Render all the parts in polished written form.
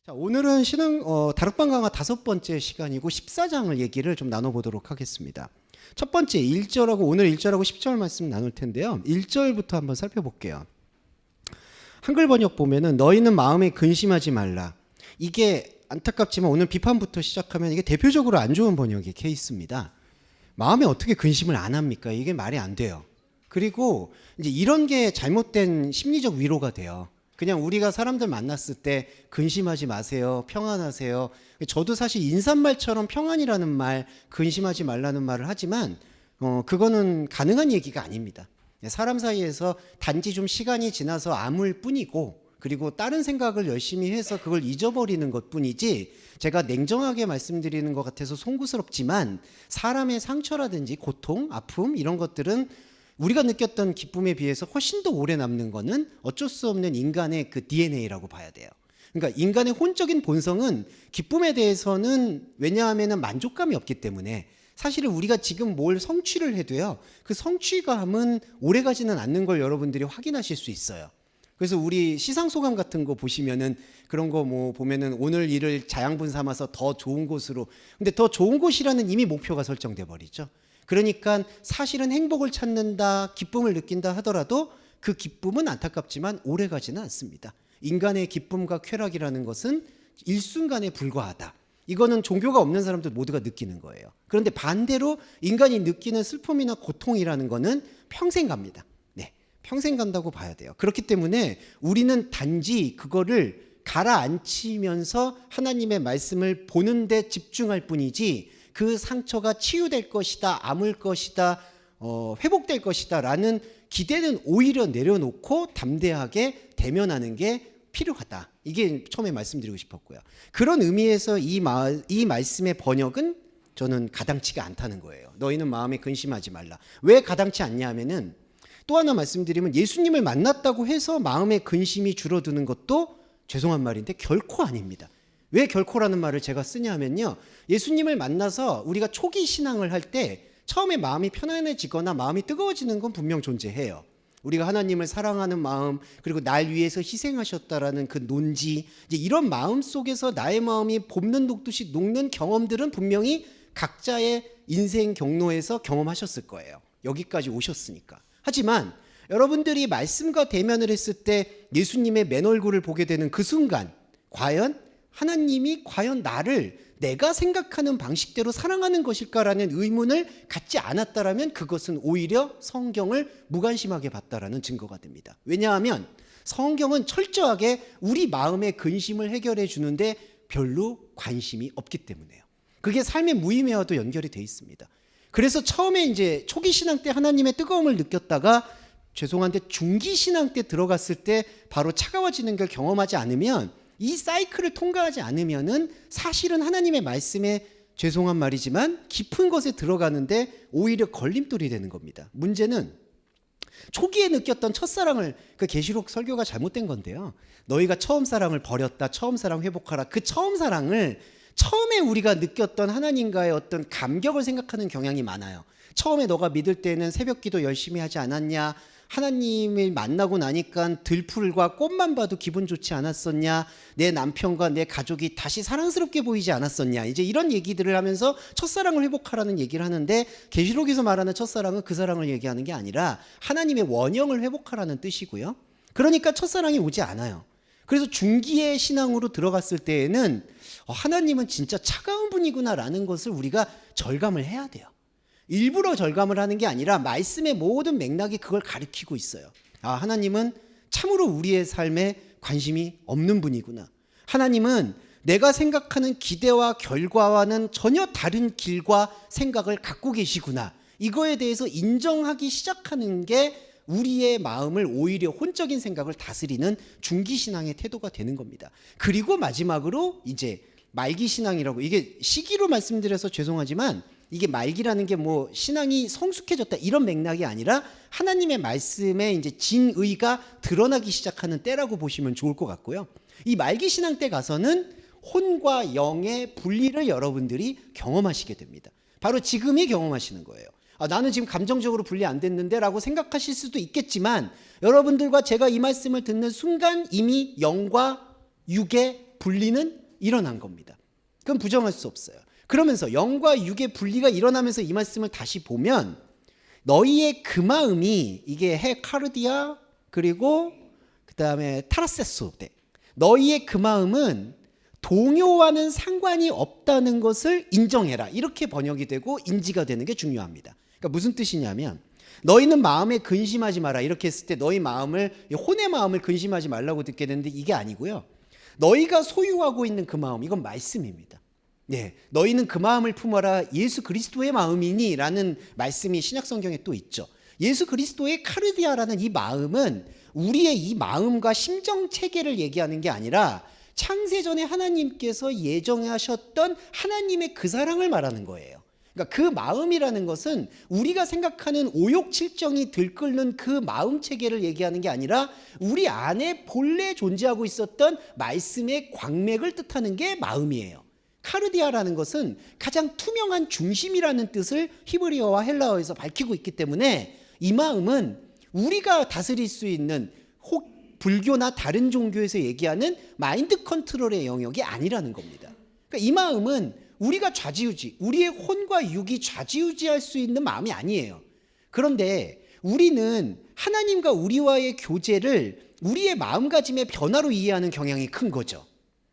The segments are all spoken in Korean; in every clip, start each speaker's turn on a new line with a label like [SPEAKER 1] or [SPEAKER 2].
[SPEAKER 1] 자, 오늘은 다락방 강화 5번째 시간이고 14장을 얘기를 좀 나눠보도록 하겠습니다. 첫 번째 1절하고 오늘 1절하고 10절 말씀 나눌 텐데요. 1절부터 한번 살펴볼게요. 한글 번역 보면은 너희는 마음에 근심하지 말라. 이게 안타깝지만 오늘 비판부터 시작하면 이게 대표적으로 안 좋은 번역의 케이스입니다. 마음에 어떻게 근심을 안 합니까? 이게 말이 안 돼요. 그리고 이제 이런 게 잘못된 심리적 위로가 돼요. 그냥 우리가 사람들 만났을 때 근심하지 마세요, 평안하세요. 저도 사실 인사말처럼 평안이라는 말, 근심하지 말라는 말을 하지만 그거는 가능한 얘기가 아닙니다. 사람 사이에서 단지 좀 시간이 지나서 아물 뿐이고, 그리고 다른 생각을 열심히 해서 그걸 잊어버리는 것뿐이지, 제가 냉정하게 말씀드리는 것 같아서 송구스럽지만 사람의 상처라든지 고통, 아픔 이런 것들은 우리가 느꼈던 기쁨에 비해서 훨씬 더 오래 남는 거는 어쩔 수 없는 인간의 그 DNA라고 봐야 돼요. 그러니까 인간의 혼적인 본성은 기쁨에 대해서는, 왜냐하면 만족감이 없기 때문에 사실은 우리가 지금 뭘 성취를 해도요, 그 성취감은 오래 가지는 않는 걸 여러분들이 확인하실 수 있어요. 그래서 우리 시상소감 같은 거 보시면은 그런 거 뭐 보면은 오늘 일을 자양분 삼아서 더 좋은 곳으로, 근데 더 좋은 곳이라는 이미 목표가 설정돼 버리죠. 그러니까 사실은 행복을 찾는다, 기쁨을 느낀다 하더라도 그 기쁨은 안타깝지만 오래 가지는 않습니다. 인간의 기쁨과 쾌락이라는 것은 일순간에 불과하다. 이거는 종교가 없는 사람들 모두가 느끼는 거예요. 그런데 반대로 인간이 느끼는 슬픔이나 고통이라는 거는 평생 갑니다. 네, 평생 간다고 봐야 돼요. 그렇기 때문에 우리는 단지 그거를 가라앉히면서 하나님의 말씀을 보는 데 집중할 뿐이지, 그 상처가 치유될 것이다, 아물 것이다, 회복될 것이다 라는 기대는 오히려 내려놓고 담대하게 대면하는 게 필요하다. 이게 처음에 말씀드리고 싶었고요. 그런 의미에서 이 말씀의 번역은 저는 가당치가 않다는 거예요. 너희는 마음에 근심하지 말라. 왜 가당치 않냐 하면은, 또 하나 말씀드리면 예수님을 만났다고 해서 마음의 근심이 줄어드는 것도 죄송한 말인데 결코 아닙니다. 왜 결코라는 말을 제가 쓰냐 하면요, 예수님을 만나서 우리가 초기 신앙을 할 때 처음에 마음이 편안해지거나 마음이 뜨거워지는 건 분명 존재해요. 우리가 하나님을 사랑하는 마음, 그리고 날 위해서 희생하셨다라는 그 논지, 이제 이런 마음 속에서 나의 마음이 봄는 녹듯이 녹는 경험들은 분명히 각자의 인생 경로에서 경험하셨을 거예요. 여기까지 오셨으니까. 하지만 여러분들이 말씀과 대면을 했을 때 예수님의 맨 얼굴을 보게 되는 그 순간, 과연 하나님이 과연 나를 내가 생각하는 방식대로 사랑하는 것일까라는 의문을 갖지 않았다라면 그것은 오히려 성경을 무관심하게 봤다라는 증거가 됩니다. 왜냐하면 성경은 철저하게 우리 마음의 근심을 해결해 주는데 별로 관심이 없기 때문에요. 그게 삶의 무의미와도 연결이 돼 있습니다. 그래서 처음에 이제 초기 신앙 때 하나님의 뜨거움을 느꼈다가, 죄송한데 중기 신앙 때 들어갔을 때 바로 차가워지는 걸 경험하지 않으면, 이 사이클을 통과하지 않으면은 사실은 하나님의 말씀에, 죄송한 말이지만 깊은 것에 들어가는데 오히려 걸림돌이 되는 겁니다. 문제는 초기에 느꼈던 첫사랑을, 그 계시록 설교가 잘못된 건데요, 너희가 처음 사랑을 버렸다, 처음 사랑 회복하라. 그 처음 사랑을 처음에 우리가 느꼈던 하나님과의 어떤 감격을 생각하는 경향이 많아요. 처음에 너가 믿을 때는 새벽기도 열심히 하지 않았냐, 하나님을 만나고 나니까 들풀과 꽃만 봐도 기분 좋지 않았었냐, 내 남편과 내 가족이 다시 사랑스럽게 보이지 않았었냐, 이제 이런 얘기들을 하면서 첫사랑을 회복하라는 얘기를 하는데, 계시록에서 말하는 첫사랑은 그 사랑을 얘기하는 게 아니라 하나님의 원형을 회복하라는 뜻이고요. 그러니까 첫사랑이 오지 않아요. 그래서 중기의 신앙으로 들어갔을 때에는 하나님은 진짜 차가운 분이구나라는 것을 우리가 절감을 해야 돼요. 일부러 절감을 하는 게 아니라 말씀의 모든 맥락이 그걸 가리키고 있어요. 아, 하나님은 참으로 우리의 삶에 관심이 없는 분이구나. 하나님은 내가 생각하는 기대와 결과와는 전혀 다른 길과 생각을 갖고 계시구나. 이거에 대해서 인정하기 시작하는 게 우리의 마음을 오히려 혼적인 생각을 다스리는 중기신앙의 태도가 되는 겁니다. 그리고 마지막으로 이제 말기신앙이라고, 이게 시기로 말씀드려서 죄송하지만 이게 말기라는 게 뭐 신앙이 성숙해졌다 이런 맥락이 아니라 하나님의 말씀에 이제 진의가 드러나기 시작하는 때라고 보시면 좋을 것 같고요. 이 말기 신앙 때 가서는 혼과 영의 분리를 여러분들이 경험하시게 됩니다. 바로 지금이 경험하시는 거예요. 나는 지금 감정적으로 분리 안 됐는데 라고 생각하실 수도 있겠지만, 여러분들과 제가 이 말씀을 듣는 순간 이미 영과 육의 분리는 일어난 겁니다. 그건 부정할 수 없어요. 그러면서 영과 육의 분리가 일어나면서 이 말씀을 다시 보면 너희의 그 마음이 이게 헤카르디아 그리고 그 다음에 타라세소데 너희의 그 마음은 동요와는 상관이 없다는 것을 인정해라. 이렇게 번역이 되고 인지가 되는 게 중요합니다. 그러니까 무슨 뜻이냐면 너희는 마음에 근심하지 마라. 이렇게 했을 때 너희 마음을 혼의 마음을 근심하지 말라고 듣게 되는데 이게 아니고요. 너희가 소유하고 있는 그 마음 이건 말씀입니다. 네, 너희는 그 마음을 품어라. 예수 그리스도의 마음이니 라는 말씀이 신약성경에 또 있죠. 예수 그리스도의 카르디아라는 이 마음은 우리의 이 마음과 심정체계를 얘기하는 게 아니라 창세전에 하나님께서 예정하셨던 하나님의 그 사랑을 말하는 거예요. 그러니까 그 마음이라는 것은 우리가 생각하는 오욕칠정이 들끓는 그 마음 체계를 얘기하는 게 아니라 우리 안에 본래 존재하고 있었던 말씀의 광맥을 뜻하는 게 마음이에요. 카르디아라는 것은 가장 투명한 중심이라는 뜻을 히브리어와 헬라어에서 밝히고 있기 때문에 이 마음은 우리가 다스릴 수 있는 혹 불교나 다른 종교에서 얘기하는 마인드 컨트롤의 영역이 아니라는 겁니다. 그러니까 이 마음은 우리가 좌지우지, 우리의 혼과 육이 좌지우지할 수 있는 마음이 아니에요. 그런데 우리는 하나님과 우리와의 교제를 우리의 마음가짐의 변화로 이해하는 경향이 큰 거죠.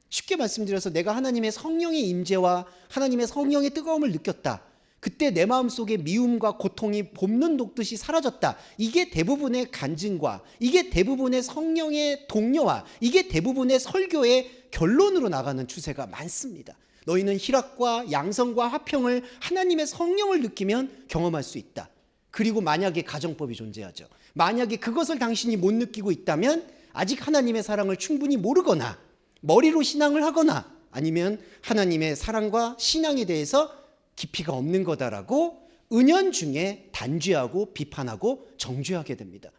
[SPEAKER 1] 쉽게 말씀드려서 내가 하나님의 성령의 임재와 하나님의 성령의 뜨거움을 느꼈다. 그때 내 마음속에 미움과 고통이 봄눈 녹듯이 사라졌다. 이게 대부분의 간증과 이게 대부분의 성령의 동료와 이게 대부분의 설교의 결론으로 나가는 추세가 많습니다. 너희는 희락과 양성과 화평을 하나님의 성령을 느끼면 경험할 수 있다. 그리고 만약에 가정법이 존재하죠. 만약에 그것을 당신이 못 느끼고 있다면 아직 하나님의 사랑을 충분히 모르거나 머리로 신앙을 하거나 아니면 하나님의 사랑과 신앙에 대해서 깊이가 없는 거다라고 은연중에 단죄하고 비판하고 정죄하게 됩니다.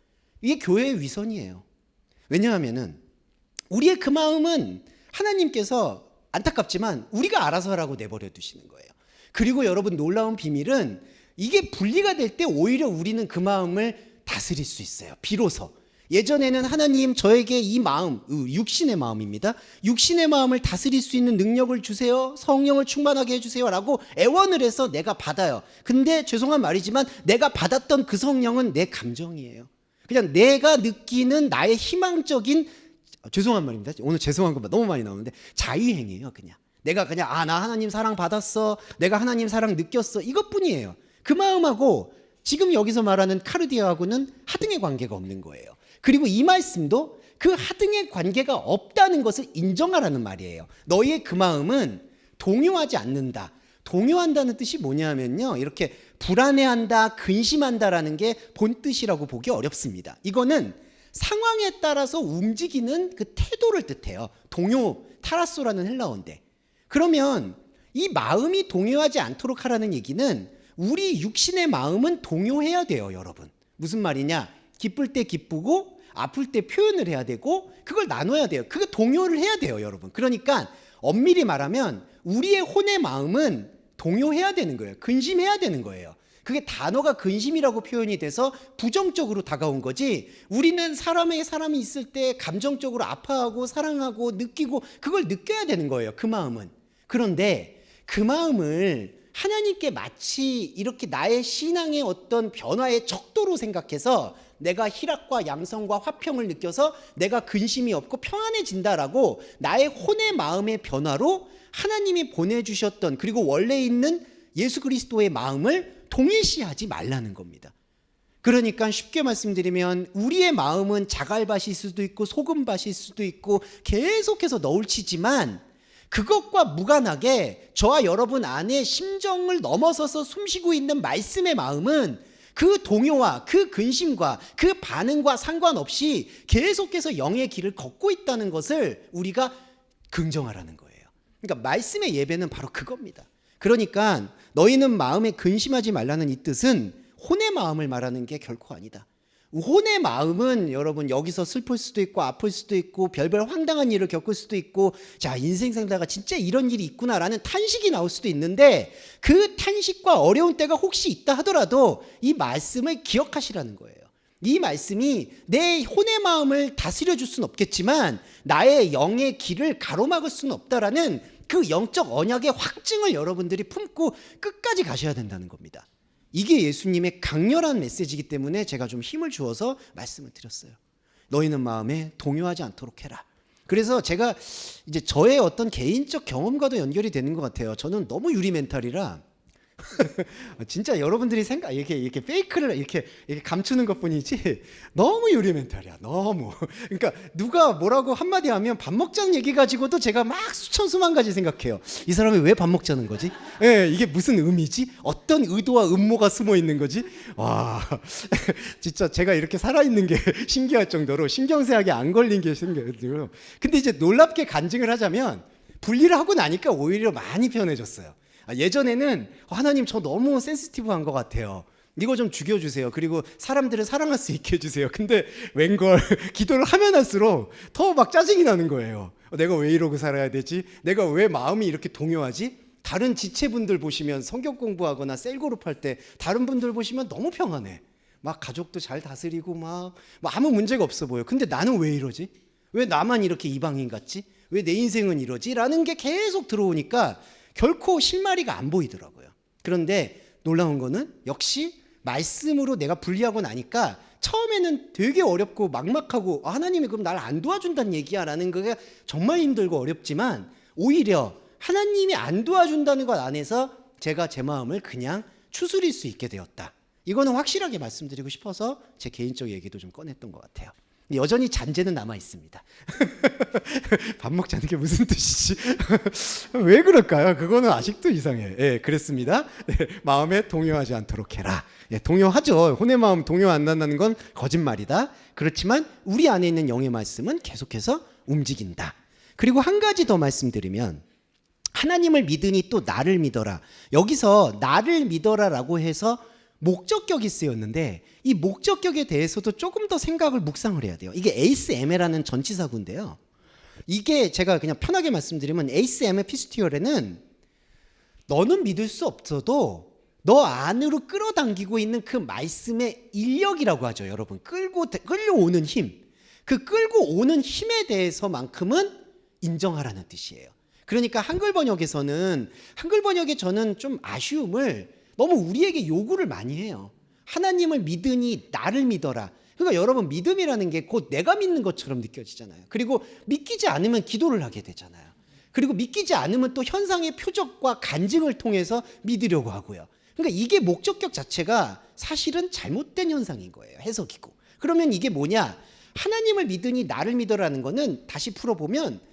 [SPEAKER 1] 이게 교회의 위선이에요. 왜냐하면은 우리의 그 마음은 하나님께서 안타깝지만 우리가 알아서 하라고 내버려 두시는 거예요. 그리고 여러분 놀라운 비밀은 이게 분리가 될 때 오히려 우리는 그 마음을 다스릴 수 있어요. 비로소. 예전에는 하나님 저에게 이 마음, 육신의 마음입니다. 육신의 마음을 다스릴 수 있는 능력을 주세요. 성령을 충만하게 해주세요 라고 애원을 해서 내가 받아요. 근데 죄송한 말이지만 내가 받았던 그 성령은 내 감정이에요. 그냥 내가 느끼는 나의 희망적인 죄송한 말입니다. 오늘 죄송한 거 너무 많이 나오는데 자유행위예요. 그냥 내가 그냥 나 하나님 사랑 받았어. 내가 하나님 사랑 느꼈어. 이것뿐이에요. 그 마음하고 지금 여기서 말하는 카르디아하고는 하등의 관계가 없는 거예요. 그리고 이 말씀도 그 하등의 관계가 없다는 것을 인정하라는 말이에요. 너희의 그 마음은 동요하지 않는다. 동요한다는 뜻이 뭐냐면요. 이렇게 불안해한다, 근심한다라는 게 본뜻이라고 보기 어렵습니다. 이거는 상황에 따라서 움직이는 그 태도를 뜻해요. 동요, 타라소라는 헬라어인데. 그러면 이 마음이 동요하지 않도록 하라는 얘기는 우리 육신의 마음은 동요해야 돼요, 여러분. 무슨 말이냐? 기쁠 때 기쁘고 아플 때 표현을 해야 되고 그걸 나눠야 돼요. 그거 동요를 해야 돼요, 여러분. 그러니까 엄밀히 말하면 우리의 혼의 마음은 동요해야 되는 거예요. 근심해야 되는 거예요. 그게 단어가 근심이라고 표현이 돼서 부정적으로 다가온 거지 우리는 사람이 있을 때 감정적으로 아파하고 사랑하고 느끼고 그걸 느껴야 되는 거예요. 그 마음은. 그런데 그 마음을 하나님께 마치 이렇게 나의 신앙의 어떤 변화의 척도로 생각해서 내가 희락과 양성과 화평을 느껴서 내가 근심이 없고 평안해진다라고 나의 혼의 마음의 변화로 하나님이 보내주셨던 그리고 원래 있는 예수 그리스도의 마음을 동일시하지 말라는 겁니다. 그러니까 쉽게 말씀드리면 우리의 마음은 자갈밭일 수도 있고 소금밭일 수도 있고 계속해서 너울치지만 그것과 무관하게 저와 여러분 안에 심정을 넘어서서 숨쉬고 있는 말씀의 마음은 그 동요와 그 근심과 그 반응과 상관없이 계속해서 영의 길을 걷고 있다는 것을 우리가 긍정하라는 거예요. 그러니까 말씀의 예배는 바로 그겁니다. 그러니까 너희는 마음에 근심하지 말라는 이 뜻은 혼의 마음을 말하는 게 결코 아니다. 혼의 마음은 여러분 여기서 슬플 수도 있고 아플 수도 있고 별별 황당한 일을 겪을 수도 있고 자 인생 살다가 진짜 이런 일이 있구나라는 탄식이 나올 수도 있는데 그 탄식과 어려운 때가 혹시 있다 하더라도 이 말씀을 기억하시라는 거예요. 이 말씀이 내 혼의 마음을 다스려 줄 수는 없겠지만 나의 영의 길을 가로막을 수는 없다라는 그 영적 언약의 확증을 여러분들이 품고 끝까지 가셔야 된다는 겁니다. 이게 예수님의 강렬한 메시지이기 때문에 제가 좀 힘을 주어서 말씀을 드렸어요. 너희는 마음에 동요하지 않도록 해라. 그래서 제가 이제 저의 어떤 개인적 경험과도 연결이 되는 것 같아요. 저는 너무 유리 멘탈이라 진짜 여러분들이 이렇게 페이크를 이렇게 감추는 것뿐이지 너무 유리 멘탈이야. 너무. 그러니까 누가 뭐라고 한마디 하면 밥 먹자는 얘기 가지고도 제가 막 수천 수만 가지 생각해요. 이 사람이 왜 밥 먹자는 거지? 이게 무슨 의미지? 어떤 의도와 음모가 숨어 있는 거지? 와, 진짜 제가 이렇게 살아있는 게 신기할 정도로 신경쇠약이 안 걸린 게 신기해요. 근데 이제 놀랍게 간증을 하자면 분리를 하고 나니까 오히려 많이 편해졌어요. 예전에는 하나님 저 너무 센시티브한 것 같아요. 이거 좀 죽여주세요. 그리고 사람들을 사랑할 수 있게 해주세요. 근데 웬걸 기도를 하면 할수록 더 막 짜증이 나는 거예요. 내가 왜 이러고 살아야 되지? 내가 왜 마음이 이렇게 동요하지? 다른 지체분들 보시면 성경 공부하거나 셀그룹 할 때 다른 분들 보시면 너무 평안해. 막 가족도 잘 다스리고 막 아무 문제가 없어 보여. 근데 나는 왜 이러지? 왜 나만 이렇게 이방인 같지? 왜 내 인생은 이러지? 라는 게 계속 들어오니까 결코 실마리가 안 보이더라고요. 그런데 놀라운 거는 역시 말씀으로 내가 분리하고 나니까 처음에는 되게 어렵고 막막하고 하나님이 그럼 날 안 도와준다는 얘기야 라는 게 정말 힘들고 어렵지만 오히려 하나님이 안 도와준다는 것 안에서 제가 제 마음을 그냥 추스릴 수 있게 되었다. 이거는 확실하게 말씀드리고 싶어서 제 개인적 얘기도 좀 꺼냈던 것 같아요. 여전히 잔재는 남아 있습니다. 밥 먹자는 게 무슨 뜻이지? 왜 그럴까요? 그거는 아직도 이상해. 그랬습니다. 마음에 동요하지 않도록 해라. 동요하죠. 혼의 마음 동요 안 난다는 건 거짓말이다. 그렇지만 우리 안에 있는 영의 말씀은 계속해서 움직인다. 그리고 한 가지 더 말씀드리면 하나님을 믿으니 또 나를 믿어라. 여기서 나를 믿어라라고 해서 목적격이 쓰였는데 이 목적격에 대해서도 조금 더 생각을 묵상을 해야 돼요. 이게 에이스 에메라는 전치사구인데요. 이게 제가 그냥 편하게 말씀드리면 에이스 에메 피스티얼에는 너는 믿을 수 없어도 너 안으로 끌어당기고 있는 그 말씀의 인력이라고 하죠. 여러분 끌려오는 힘. 그 끌고 오는 힘에 대해서만큼은 인정하라는 뜻이에요. 그러니까 한글 번역에 저는 좀 아쉬움을 너무 우리에게 요구를 많이 해요. 하나님을 믿으니 나를 믿어라. 그러니까 여러분 믿음이라는 게 곧 내가 믿는 것처럼 느껴지잖아요. 그리고 믿기지 않으면 기도를 하게 되잖아요. 그리고 믿기지 않으면 또 현상의 표적과 간증을 통해서 믿으려고 하고요. 그러니까 이게 목적격 자체가 사실은 잘못된 현상인 거예요. 해석이고. 그러면 이게 뭐냐? 하나님을 믿으니 나를 믿어라는 거는 다시 풀어보면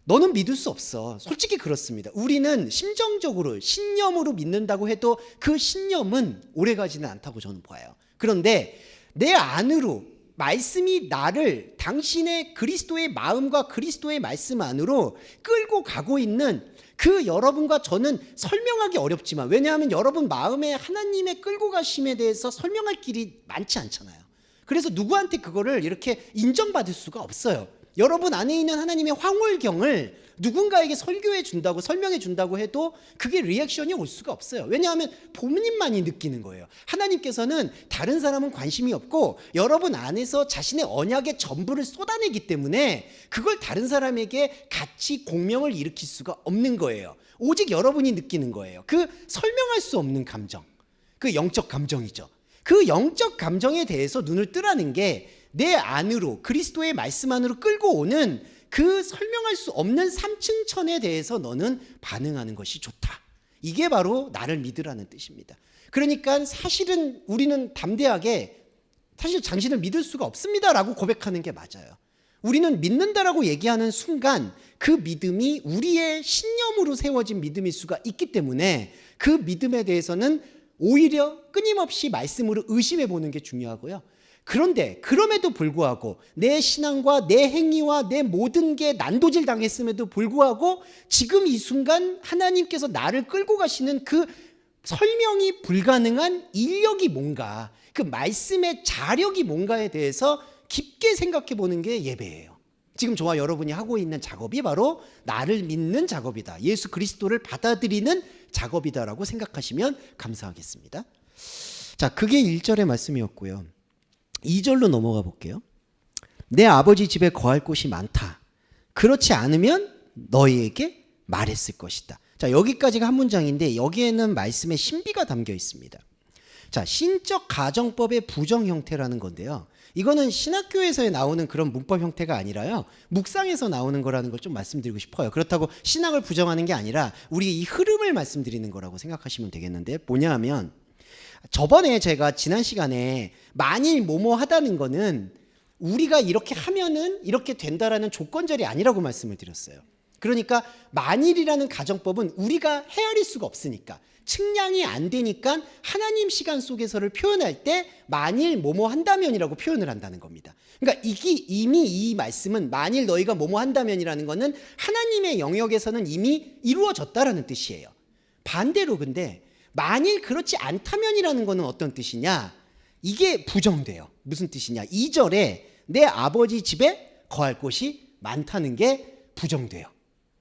[SPEAKER 1] 너는 믿을 수 없어. 솔직히 그렇습니다. 우리는 심정적으로 신념으로 믿는다고 해도 그 신념은 오래가지는 않다고 저는 봐요. 그런데 내 안으로 말씀이 나를 당신의 그리스도의 마음과 그리스도의 말씀 안으로 끌고 가고 있는 그 여러분과 저는 설명하기 어렵지만 왜냐하면 여러분 마음에 하나님의 끌고 가심에 대해서 설명할 길이 많지 않잖아요. 그래서 누구한테 그거를 이렇게 인정받을 수가 없어요. 여러분 안에 있는 하나님의 황홀경을 누군가에게 설교해 준다고 설명해 준다고 해도 그게 리액션이 올 수가 없어요. 왜냐하면 본인만이 느끼는 거예요. 하나님께서는 다른 사람은 관심이 없고 여러분 안에서 자신의 언약의 전부를 쏟아내기 때문에 그걸 다른 사람에게 같이 공명을 일으킬 수가 없는 거예요. 오직 여러분이 느끼는 거예요. 그 설명할 수 없는 감정, 그 영적 감정이죠. 그 영적 감정에 대해서 눈을 뜨라는 게 내 안으로 그리스도의 말씀 안으로 끌고 오는 그 설명할 수 없는 삼층천에 대해서 너는 반응하는 것이 좋다. 이게 바로 나를 믿으라는 뜻입니다. 그러니까 사실은 우리는 담대하게 사실 당신을 믿을 수가 없습니다라고 고백하는 게 맞아요. 우리는 믿는다라고 얘기하는 순간 그 믿음이 우리의 신념으로 세워진 믿음일 수가 있기 때문에 그 믿음에 대해서는 오히려 끊임없이 말씀으로 의심해 보는 게 중요하고요. 그런데 그럼에도 불구하고 내 신앙과 내 행위와 내 모든 게 난도질 당했음에도 불구하고 지금 이 순간 하나님께서 나를 끌고 가시는 그 설명이 불가능한 인력이 뭔가, 그 말씀의 자력이 뭔가에 대해서 깊게 생각해 보는 게 예배예요. 지금 저와 여러분이 하고 있는 작업이 바로 나를 믿는 작업이다. 예수 그리스도를 받아들이는 작업이다라고 생각하시면 감사하겠습니다. 자, 그게 1절의 말씀이었고요. 2절로 넘어가 볼게요. 내 아버지 집에 거할 곳이 많다. 그렇지 않으면 너희에게 말했을 것이다. 자, 여기까지가 한 문장인데 여기에는 말씀의 신비가 담겨 있습니다. 자, 신적 가정법의 부정 형태라는 건데요. 이거는 신학교에서 나오는 그런 문법 형태가 아니라요. 묵상에서 나오는 거라는 걸 좀 말씀드리고 싶어요. 그렇다고 신학을 부정하는 게 아니라 우리 이 흐름을 말씀드리는 거라고 생각하시면 되겠는데, 뭐냐 하면 저번에 제가 지난 시간에 만일 뭐뭐 하다는 거는 우리가 이렇게 하면은 이렇게 된다라는 조건절이 아니라고 말씀을 드렸어요. 그러니까 만일이라는 가정법은 우리가 헤아릴 수가 없으니까, 측량이 안 되니까 하나님 시간 속에서를 표현할 때 만일 뭐뭐 한다면이라고 표현을 한다는 겁니다. 그러니까 이미 이 말씀은 만일 너희가 뭐뭐 한다면이라는 거는 하나님의 영역에서는 이미 이루어졌다라는 뜻이에요. 반대로 근데 만일 그렇지 않다면이라는 거는 어떤 뜻이냐? 이게 부정돼요. 무슨 뜻이냐? 2절에 내 아버지 집에 거할 곳이 많다는 게 부정돼요.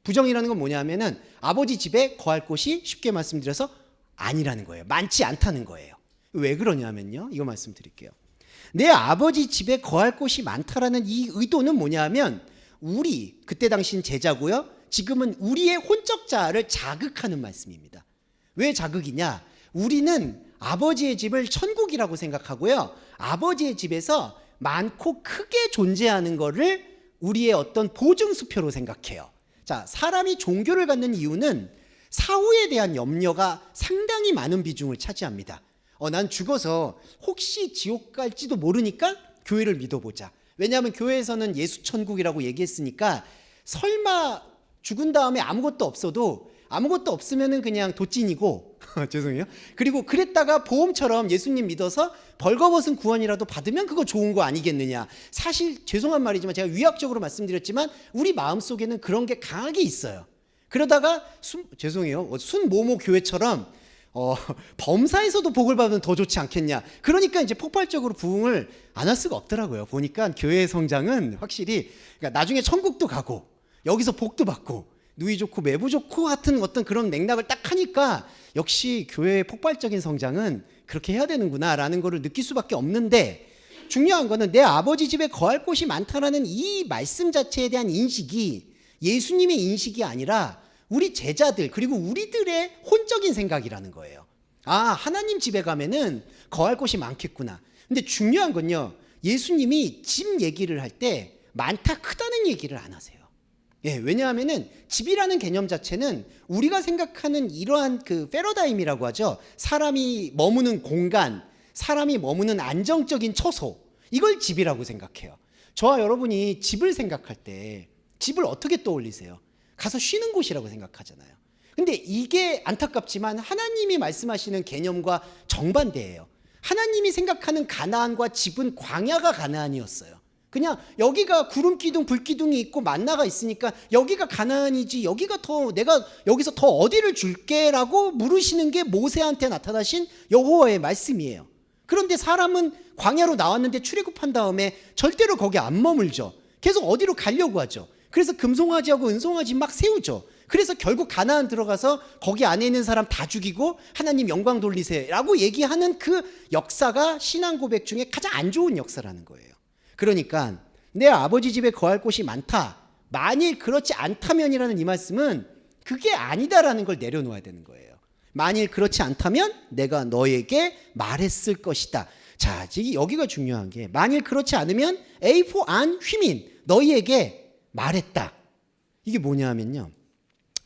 [SPEAKER 1] 부정이라는 건 뭐냐면은 아버지 집에 거할 곳이 쉽게 말씀드려서 아니라는 거예요. 많지 않다는 거예요. 왜 그러냐면요. 이거 말씀드릴게요. 내 아버지 집에 거할 곳이 많다라는 이 의도는 뭐냐면 우리 그때 당시는 제자고요. 지금은 우리의 혼적 자아를 자극하는 말씀입니다. 왜 자극이냐? 우리는 아버지의 집을 천국이라고 생각하고요. 아버지의 집에서 많고 크게 존재하는 거를 우리의 어떤 보증수표로 생각해요. 자, 사람이 종교를 갖는 이유는 사후에 대한 염려가 상당히 많은 비중을 차지합니다. 난 죽어서 혹시 지옥 갈지도 모르니까 교회를 믿어보자. 왜냐하면 교회에서는 예수 천국이라고 얘기했으니까 설마 죽은 다음에 아무것도 없으면은 그냥 도찐이고 죄송해요. 그리고 그랬다가 보험처럼 예수님 믿어서 벌거벗은 구원이라도 받으면 그거 좋은 거 아니겠느냐. 사실 죄송한 말이지만 제가 위학적으로 말씀드렸지만 우리 마음속에는 그런 게 강하게 있어요. 그러다가 순모모 교회처럼 범사에서도 복을 받으면 더 좋지 않겠냐. 그러니까 이제 폭발적으로 부흥을 안 할 수가 없더라고요. 보니까 교회의 성장은 확실히 그러니까 나중에 천국도 가고 여기서 복도 받고 누이 좋고 매부 좋고 같은 어떤 그런 맥락을 딱 하니까 역시 교회의 폭발적인 성장은 그렇게 해야 되는구나라는 거를 느낄 수밖에 없는데, 중요한 거는 내 아버지 집에 거할 곳이 많다라는 이 말씀 자체에 대한 인식이 예수님의 인식이 아니라 우리 제자들 그리고 우리들의 혼적인 생각이라는 거예요. 아, 하나님 집에 가면은 거할 곳이 많겠구나. 근데 중요한 건요, 예수님이 집 얘기를 할 때 많다 크다는 얘기를 안 하세요. 예, 왜냐하면은 집이라는 개념 자체는 우리가 생각하는 이러한 그 패러다임이라고 하죠. 사람이 머무는 공간, 사람이 머무는 안정적인 처소, 이걸 집이라고 생각해요. 저와 여러분이 집을 생각할 때 집을 어떻게 떠올리세요? 가서 쉬는 곳이라고 생각하잖아요. 근데 이게 안타깝지만 하나님이 말씀하시는 개념과 정반대예요. 하나님이 생각하는 가나안과 집은 광야가 가나안이었어요. 그냥 여기가 구름 기둥 불 기둥이 있고 만나가 있으니까 여기가 가나안이지, 여기가 더 내가 여기서 더 어디를 줄게라고 물으시는 게 모세한테 나타나신 여호와의 말씀이에요. 그런데 사람은 광야로 나왔는데 출애굽한 다음에 절대로 거기 안 머물죠. 계속 어디로 가려고 하죠. 그래서 금송아지하고 은송아지 막 세우죠. 그래서 결국 가나안 들어가서 거기 안에 있는 사람 다 죽이고 하나님 영광 돌리세요라고 얘기하는 그 역사가 신앙 고백 중에 가장 안 좋은 역사라는 거예요. 그러니까 내 아버지 집에 거할 곳이 많다. 만일 그렇지 않다면이라는 이 말씀은 그게 아니다라는 걸 내려놓아야 되는 거예요. 만일 그렇지 않다면 내가 너에게 말했을 것이다. 자, 여기가 중요한 게 만일 그렇지 않으면 A4 안 휘민 너희에게 말했다. 이게 뭐냐면요.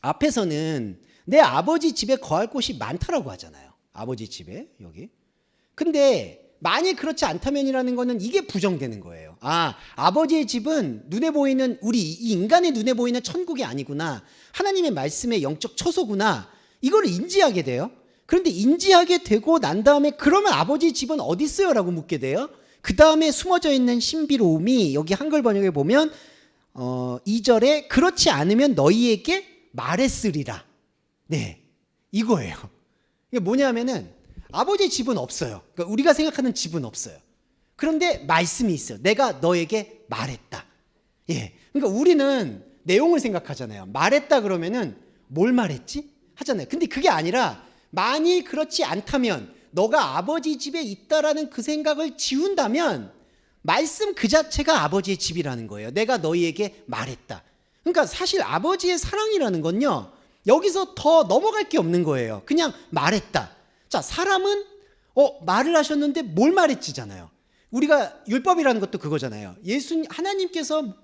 [SPEAKER 1] 앞에서는 내 아버지 집에 거할 곳이 많다라고 하잖아요. 아버지 집에 여기. 근데 만일 그렇지 않다면이라는 거는 이게 부정되는 거예요. 아, 아버지의 집은 눈에 보이는 우리 이 인간의 눈에 보이는 천국이 아니구나. 하나님의 말씀의 영적 처소구나. 이걸 인지하게 돼요. 그런데 인지하게 되고 난 다음에 그러면 아버지 집은 어디 있어요? 라고 묻게 돼요. 그 다음에 숨어져 있는 신비로움이 여기 한글 번역에 보면 2절에 그렇지 않으면 너희에게 말했으리라. 네, 이거예요. 이게 뭐냐면은 아버지 집은 없어요. 그러니까 우리가 생각하는 집은 없어요. 그런데 말씀이 있어요. 내가 너에게 말했다. 예, 그러니까 우리는 내용을 생각하잖아요. 말했다 그러면은 뭘 말했지? 하잖아요. 근데 그게 아니라 만일 그렇지 않다면 너가 아버지 집에 있다라는 그 생각을 지운다면 말씀 그 자체가 아버지의 집이라는 거예요. 내가 너희에게 말했다. 그러니까 사실 아버지의 사랑이라는 건요, 여기서 더 넘어갈 게 없는 거예요. 그냥 말했다. 자, 사람은 말을 하셨는데 뭘 말했지잖아요. 우리가 율법이라는 것도 그거잖아요. 하나님께서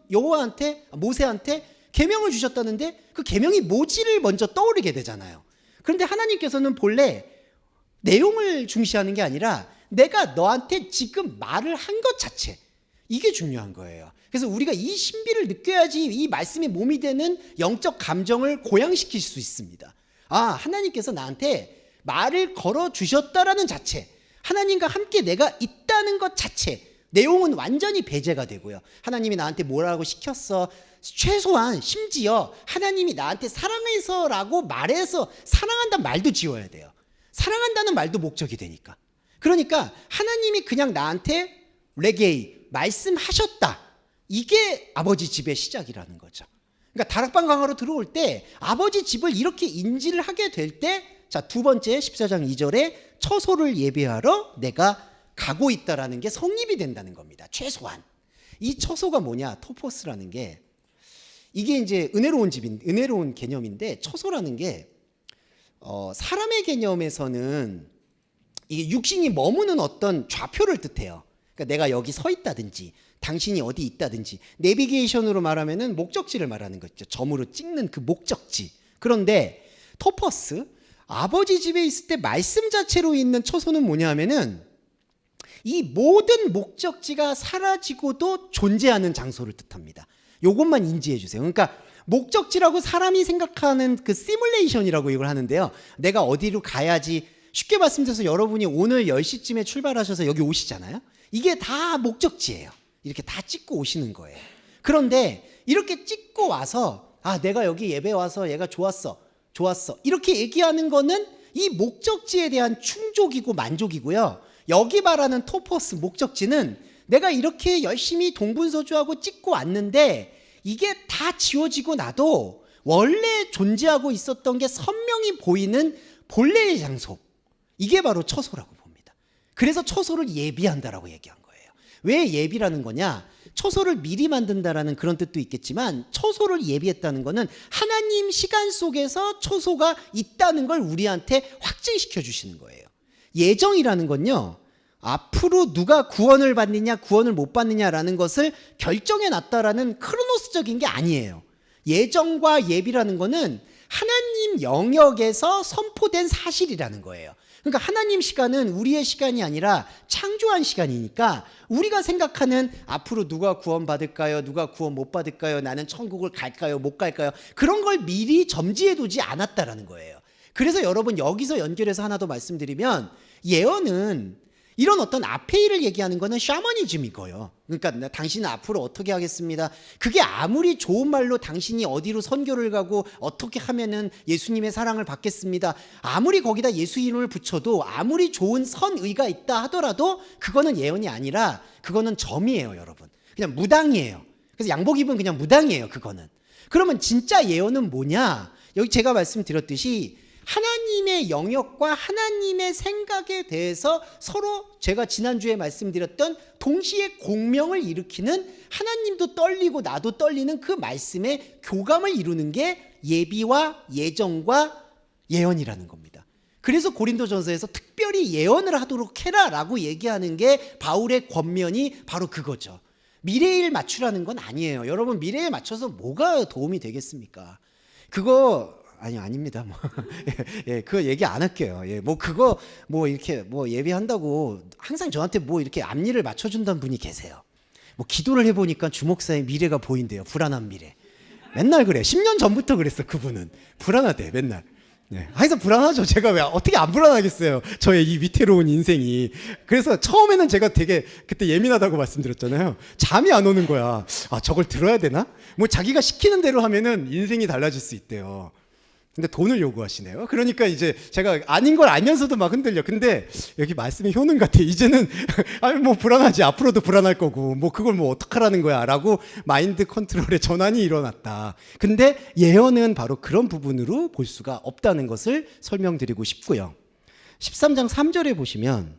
[SPEAKER 1] 모세한테 계명을 주셨다는데 그 계명이 뭐지를 먼저 떠오르게 되잖아요. 그런데 하나님께서는 본래 내용을 중시하는 게 아니라 내가 너한테 지금 말을 한 것 자체, 이게 중요한 거예요. 그래서 우리가 이 신비를 느껴야지 이 말씀이 몸이 되는 영적 감정을 고양시킬 수 있습니다. 하나님께서 나한테 말을 걸어주셨다라는 자체, 하나님과 함께 내가 있다는 것 자체, 내용은 완전히 배제가 되고요. 하나님이 나한테 뭐라고 시켰어, 최소한 심지어 하나님이 나한테 사랑해서라고 말해서 사랑한다는 말도 지워야 돼요. 사랑한다는 말도 목적이 되니까. 그러니까 하나님이 그냥 나한테 레게이 말씀하셨다, 이게 아버지 집의 시작이라는 거죠. 그러니까 다락방 강화로 들어올 때 아버지 집을 이렇게 인지를 하게 될 때, 자, 두 번째 14장 2절에 처소를 예비하러 내가 가고 있다라는 게 성립이 된다는 겁니다. 최소한 이 처소가 뭐냐, 토포스라는 게 이게 이제 은혜로운 개념인데, 처소라는 게 사람의 개념에서는 이게 육신이 머무는 어떤 좌표를 뜻해요. 그러니까 내가 여기 서 있다든지 당신이 어디 있다든지, 내비게이션으로 말하면은 목적지를 말하는 거죠. 점으로 찍는 그 목적지. 그런데 토퍼스, 아버지 집에 있을 때 말씀 자체로 있는 처소는 뭐냐 하면은 이 모든 목적지가 사라지고도 존재하는 장소를 뜻합니다. 요것만 인지해 주세요. 그러니까 목적지라고 사람이 생각하는 그 시뮬레이션이라고 이걸 하는데요, 내가 어디로 가야지, 쉽게 말씀드려서 여러분이 오늘 10시쯤에 출발하셔서 여기 오시잖아요. 이게 다 목적지예요. 이렇게 다 찍고 오시는 거예요. 그런데 이렇게 찍고 와서 내가 여기 예배 와서 얘가 좋았어 이렇게 얘기하는 거는 이 목적지에 대한 충족이고 만족이고요. 여기 말하는 토퍼스, 목적지는 내가 이렇게 열심히 동분서주하고 찍고 왔는데 이게 다 지워지고 나도 원래 존재하고 있었던 게 선명히 보이는 본래의 장소, 이게 바로 처소라고 봅니다. 그래서 처소를 예비한다라고 얘기한 거예요. 왜 예비라는 거냐, 처소를 미리 만든다라는 그런 뜻도 있겠지만, 처소를 예비했다는 거는 하나님 시간 속에서 처소가 있다는 걸 우리한테 확증시켜 주시는 거예요. 예정이라는 건요, 앞으로 누가 구원을 받느냐 구원을 못 받느냐라는 것을 결정해 놨다라는 크로노스적인 게 아니에요. 예정과 예비라는 거는 하나님 영역에서 선포된 사실이라는 거예요. 그러니까 하나님 시간은 우리의 시간이 아니라 창조한 시간이니까, 우리가 생각하는 앞으로 누가 구원 받을까요, 누가 구원 못 받을까요, 나는 천국을 갈까요 못 갈까요, 그런 걸 미리 점지해 두지 않았다라는 거예요. 그래서 여러분, 여기서 연결해서 하나 더 말씀드리면, 예언은 이런 어떤 앞에 일을 얘기하는 거는 샤머니즘이고요. 그러니까 당신은 앞으로 어떻게 하겠습니다, 그게 아무리 좋은 말로 당신이 어디로 선교를 가고 어떻게 하면은 예수님의 사랑을 받겠습니다, 아무리 거기다 예수 이름을 붙여도, 아무리 좋은 선의가 있다 하더라도 그거는 예언이 아니라 그거는 점이에요. 여러분, 그냥 무당이에요. 그래서 양복 입은 그냥 무당이에요, 그거는. 그러면 진짜 예언은 뭐냐, 여기 제가 말씀드렸듯이 하나님의 영역과 하나님의 생각에 대해서 서로, 제가 지난주에 말씀드렸던 동시에 공명을 일으키는, 하나님도 떨리고 나도 떨리는 그 말씀의 교감을 이루는 게 예비와 예정과 예언이라는 겁니다. 그래서 고린도전서에서 특별히 예언을 하도록 해라라고 얘기하는 게 바울의 권면이 바로 그거죠. 미래일 맞추라는 건 아니에요. 여러분, 미래에 맞춰서 뭐가 도움이 되겠습니까? 그거 아닙니다. 그거 얘기 안 할게요. 그거 이렇게 예비한다고 항상 저한테 이렇게 앞일을 맞춰준다는 분이 계세요. 기도를 해보니까 주목사의 미래가 보인대요. 불안한 미래. 맨날 그래. 10년 전부터 그랬어. 그분은 불안하대, 맨날. 항상 불안하죠. 제가 왜 어떻게 안 불안하겠어요, 저의 이 위태로운 인생이. 그래서 처음에는 제가 되게 그때 예민하다고 말씀드렸잖아요. 잠이 안 오는 거야. 저걸 들어야 되나? 자기가 시키는 대로 하면은 인생이 달라질 수 있대요. 근데 돈을 요구하시네요. 그러니까 이제 제가 아닌 걸 알면서도 막 흔들려. 근데 여기 말씀이 효능 같아. 이제는 불안하지. 앞으로도 불안할 거고, 그걸 어떡하라는 거야 라고 마인드 컨트롤의 전환이 일어났다. 근데 예언은 바로 그런 부분으로 볼 수가 없다는 것을 설명드리고 싶고요. 13장 3절에 보시면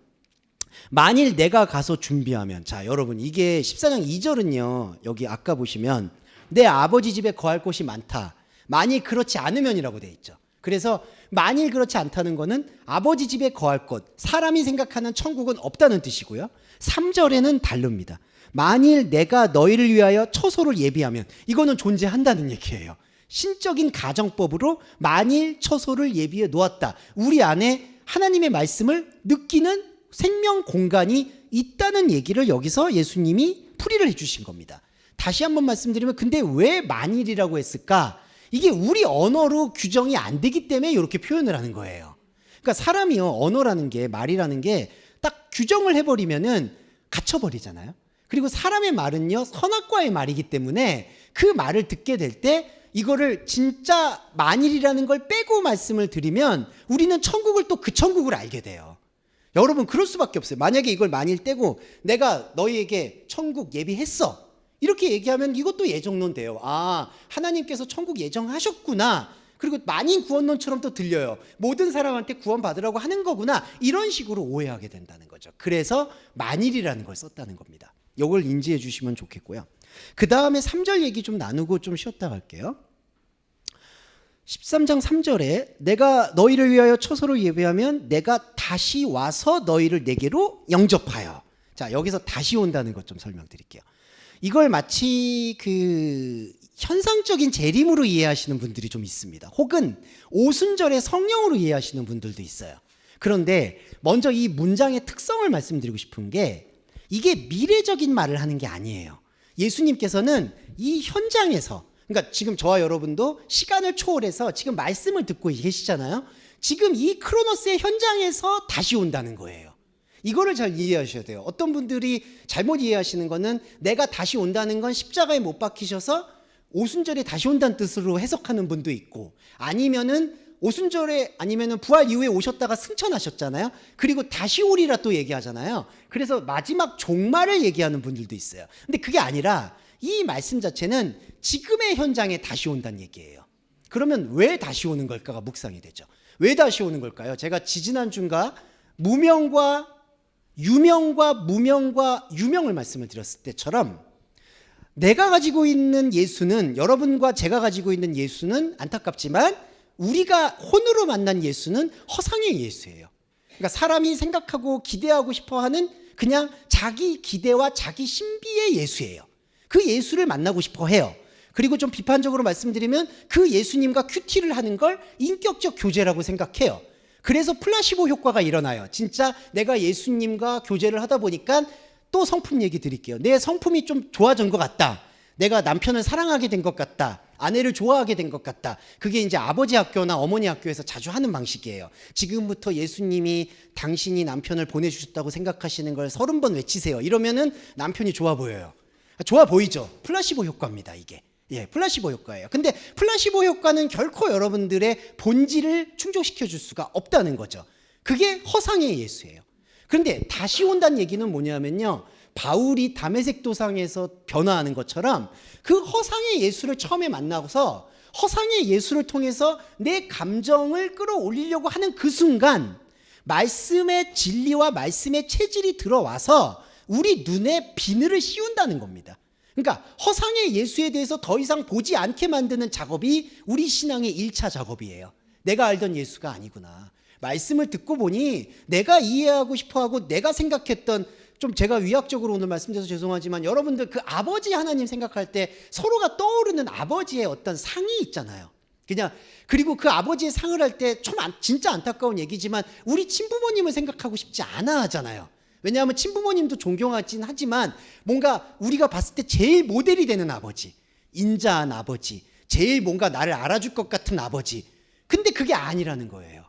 [SPEAKER 1] 만일 내가 가서 준비하면, 자 여러분 이게 14장 2절은요 여기 아까 보시면 내 아버지 집에 거할 곳이 많다, 만일 그렇지 않으면이라고 돼 있죠. 그래서 만일 그렇지 않다는 거는 아버지 집에 거할 곳, 사람이 생각하는 천국은 없다는 뜻이고요. 3절에는 다릅니다. 만일 내가 너희를 위하여 처소를 예비하면, 이거는 존재한다는 얘기예요. 신적인 가정법으로 만일 처소를 예비해 놓았다, 우리 안에 하나님의 말씀을 느끼는 생명 공간이 있다는 얘기를 여기서 예수님이 풀이를 해주신 겁니다. 다시 한번 말씀드리면, 근데 왜 만일이라고 했을까? 이게 우리 언어로 규정이 안 되기 때문에 이렇게 표현을 하는 거예요. 그러니까 사람이요, 언어라는 게, 말이라는 게 딱 규정을 해버리면은 갇혀버리잖아요. 그리고 사람의 말은요 선악과의 말이기 때문에 그 말을 듣게 될 때 이거를 진짜 만일이라는 걸 빼고 말씀을 드리면 우리는 천국을 또 그 천국을 알게 돼요. 여러분 그럴 수밖에 없어요. 만약에 이걸 만일 떼고 내가 너희에게 천국 예비했어 이렇게 얘기하면 이것도 예정론 돼요. 아, 하나님께서 천국 예정하셨구나. 그리고 만인 구원론처럼 또 들려요. 모든 사람한테 구원 받으라고 하는 거구나. 이런 식으로 오해하게 된다는 거죠. 그래서 만일이라는 걸 썼다는 겁니다. 이걸 인지해 주시면 좋겠고요. 그 다음에 3절 얘기 좀 나누고 좀 쉬었다 갈게요. 13장 3절에 내가 너희를 위하여 처소를 예비하면 내가 다시 와서 너희를 내게로 영접하여. 자, 여기서 다시 온다는 것 좀 설명드릴게요. 이걸 마치 그 현상적인 재림으로 이해하시는 분들이 좀 있습니다. 혹은 오순절의 성령으로 이해하시는 분들도 있어요. 그런데 먼저 이 문장의 특성을 말씀드리고 싶은 게, 이게 미래적인 말을 하는 게 아니에요. 예수님께서는 이 현장에서, 그러니까 지금 저와 여러분도 시간을 초월해서 지금 말씀을 듣고 계시잖아요. 지금 이 크로노스의 현장에서 다시 온다는 거예요. 이거를 잘 이해하셔야 돼요. 어떤 분들이 잘못 이해하시는 거는 내가 다시 온다는 건 십자가에 못 박히셔서 오순절에 다시 온다는 뜻으로 해석하는 분도 있고, 아니면은 오순절에 아니면은 부활 이후에 오셨다가 승천하셨잖아요. 그리고 다시 오리라 또 얘기하잖아요. 그래서 마지막 종말을 얘기하는 분들도 있어요. 근데 그게 아니라 이 말씀 자체는 지금의 현장에 다시 온다는 얘기예요. 그러면 왜 다시 오는 걸까가 묵상이 되죠. 왜 다시 오는 걸까요? 제가 지지난주인가 무명과 유명과 무명과 유명을 말씀을 드렸을 때처럼, 내가 가지고 있는 예수는, 여러분과 제가 가지고 있는 예수는 안타깝지만 우리가 혼으로 만난 예수는 허상의 예수예요. 그러니까 사람이 생각하고 기대하고 싶어하는 그냥 자기 기대와 자기 신비의 예수예요. 그 예수를 만나고 싶어 해요. 그리고 좀 비판적으로 말씀드리면 그 예수님과 큐티를 하는 걸 인격적 교제라고 생각해요. 그래서 플라시보 효과가 일어나요. 진짜 내가 예수님과 교제를 하다 보니까, 또 성품 얘기 드릴게요. 내 성품이 좀 좋아진 것 같다. 내가 남편을 사랑하게 된 것 같다. 아내를 좋아하게 된 것 같다. 그게 이제 아버지 학교나 어머니 학교에서 자주 하는 방식이에요. 지금부터 예수님이 당신이 남편을 보내주셨다고 생각하시는 걸 30번 외치세요. 이러면은 남편이 좋아 보여요. 좋아 보이죠? 플라시보 효과입니다, 이게. 예, 플라시보 효과예요. 근데 플라시보 효과는 결코 여러분들의 본질을 충족시켜 줄 수가 없다는 거죠. 그게 허상의 예수예요. 그런데 다시 온다는 얘기는 뭐냐면요, 바울이 다메섹 도상에서 변화하는 것처럼 그 허상의 예수를 처음에 만나고서 허상의 예수를 통해서 내 감정을 끌어올리려고 하는 그 순간 말씀의 진리와 말씀의 체질이 들어와서 우리 눈에 비늘을 씌운다는 겁니다. 그러니까 허상의 예수에 대해서 더 이상 보지 않게 만드는 작업이 우리 신앙의 1차 작업이에요. 내가 알던 예수가 아니구나. 말씀을 듣고 보니 내가 이해하고 싶어하고 내가 생각했던, 좀 제가 위학적으로 오늘 말씀드려서 죄송하지만 여러분들 그 아버지 하나님 생각할 때 서로가 떠오르는 아버지의 어떤 상이 있잖아요. 그냥, 그리고 그 아버지의 상을 할 때 좀 진짜 안타까운 얘기지만 우리 친부모님을 생각하고 싶지 않아 하잖아요. 왜냐하면 친부모님도 존경하긴 하지만 뭔가 우리가 봤을 때 제일 모델이 되는 아버지, 인자한 아버지, 제일 뭔가 나를 알아줄 것 같은 아버지. 근데 그게 아니라는 거예요.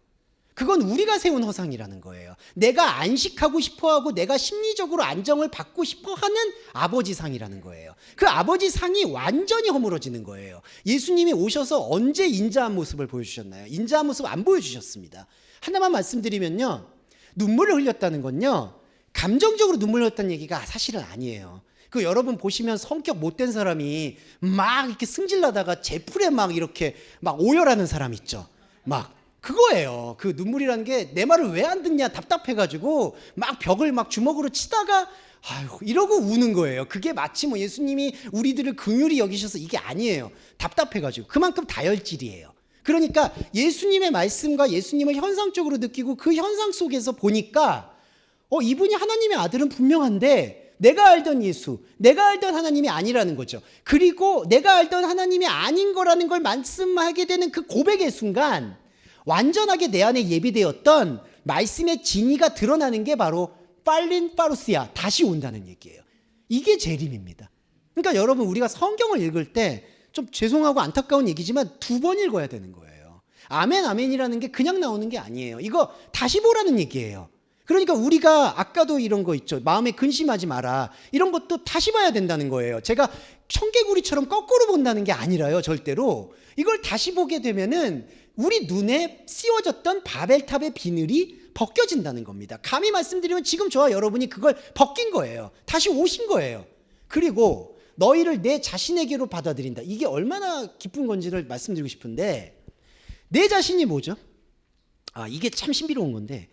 [SPEAKER 1] 그건 우리가 세운 허상이라는 거예요. 내가 안식하고 싶어하고 내가 심리적으로 안정을 받고 싶어하는 아버지 상이라는 거예요. 그 아버지 상이 완전히 허물어지는 거예요. 예수님이 오셔서 언제 인자한 모습을 보여주셨나요? 인자한 모습 안 보여주셨습니다. 하나만 말씀드리면요, 눈물을 흘렸다는 건요, 감정적으로 눈물 흘렸다는 얘기가 사실은 아니에요. 그 여러분 보시면 성격 못된 사람이 막 이렇게 승질나다가 제풀에 막 이렇게 막 오열하는 사람 있죠. 막 그거예요. 그 눈물이라는 게 내 말을 왜 안 듣냐 답답해가지고 막 벽을 막 주먹으로 치다가 아유 이러고 우는 거예요. 그게 마치 뭐 예수님이 우리들을 긍휼히 여기셔서 이게 아니에요. 답답해가지고 그만큼 다혈질이에요. 그러니까 예수님의 말씀과 예수님을 현상적으로 느끼고 그 현상 속에서 보니까 이분이 하나님의 아들은 분명한데 내가 알던 예수, 내가 알던 하나님이 아니라는 거죠. 그리고 내가 알던 하나님이 아닌 거라는 걸 말씀하게 되는 그 고백의 순간 완전하게 내 안에 예비되었던 말씀의 진리가 드러나는 게 바로 팔린 파루시아, 다시 온다는 얘기예요. 이게 재림입니다. 그러니까 여러분 우리가 성경을 읽을 때 좀 죄송하고 안타까운 얘기지만 2번 읽어야 되는 거예요. 아멘 아멘이라는 게 그냥 나오는 게 아니에요. 이거 다시 보라는 얘기예요. 그러니까 우리가 아까도 이런 거 있죠. 마음에 근심하지 마라. 이런 것도 다시 봐야 된다는 거예요. 제가 청개구리처럼 거꾸로 본다는 게 아니라요. 절대로. 이걸 다시 보게 되면은 우리 눈에 씌워졌던 바벨탑의 비늘이 벗겨진다는 겁니다. 감히 말씀드리면 지금 저와 여러분이 그걸 벗긴 거예요. 다시 오신 거예요. 그리고 너희를 내 자신에게로 받아들인다. 이게 얼마나 기쁜 건지를 말씀드리고 싶은데 내 자신이 뭐죠? 이게 참 신비로운 건데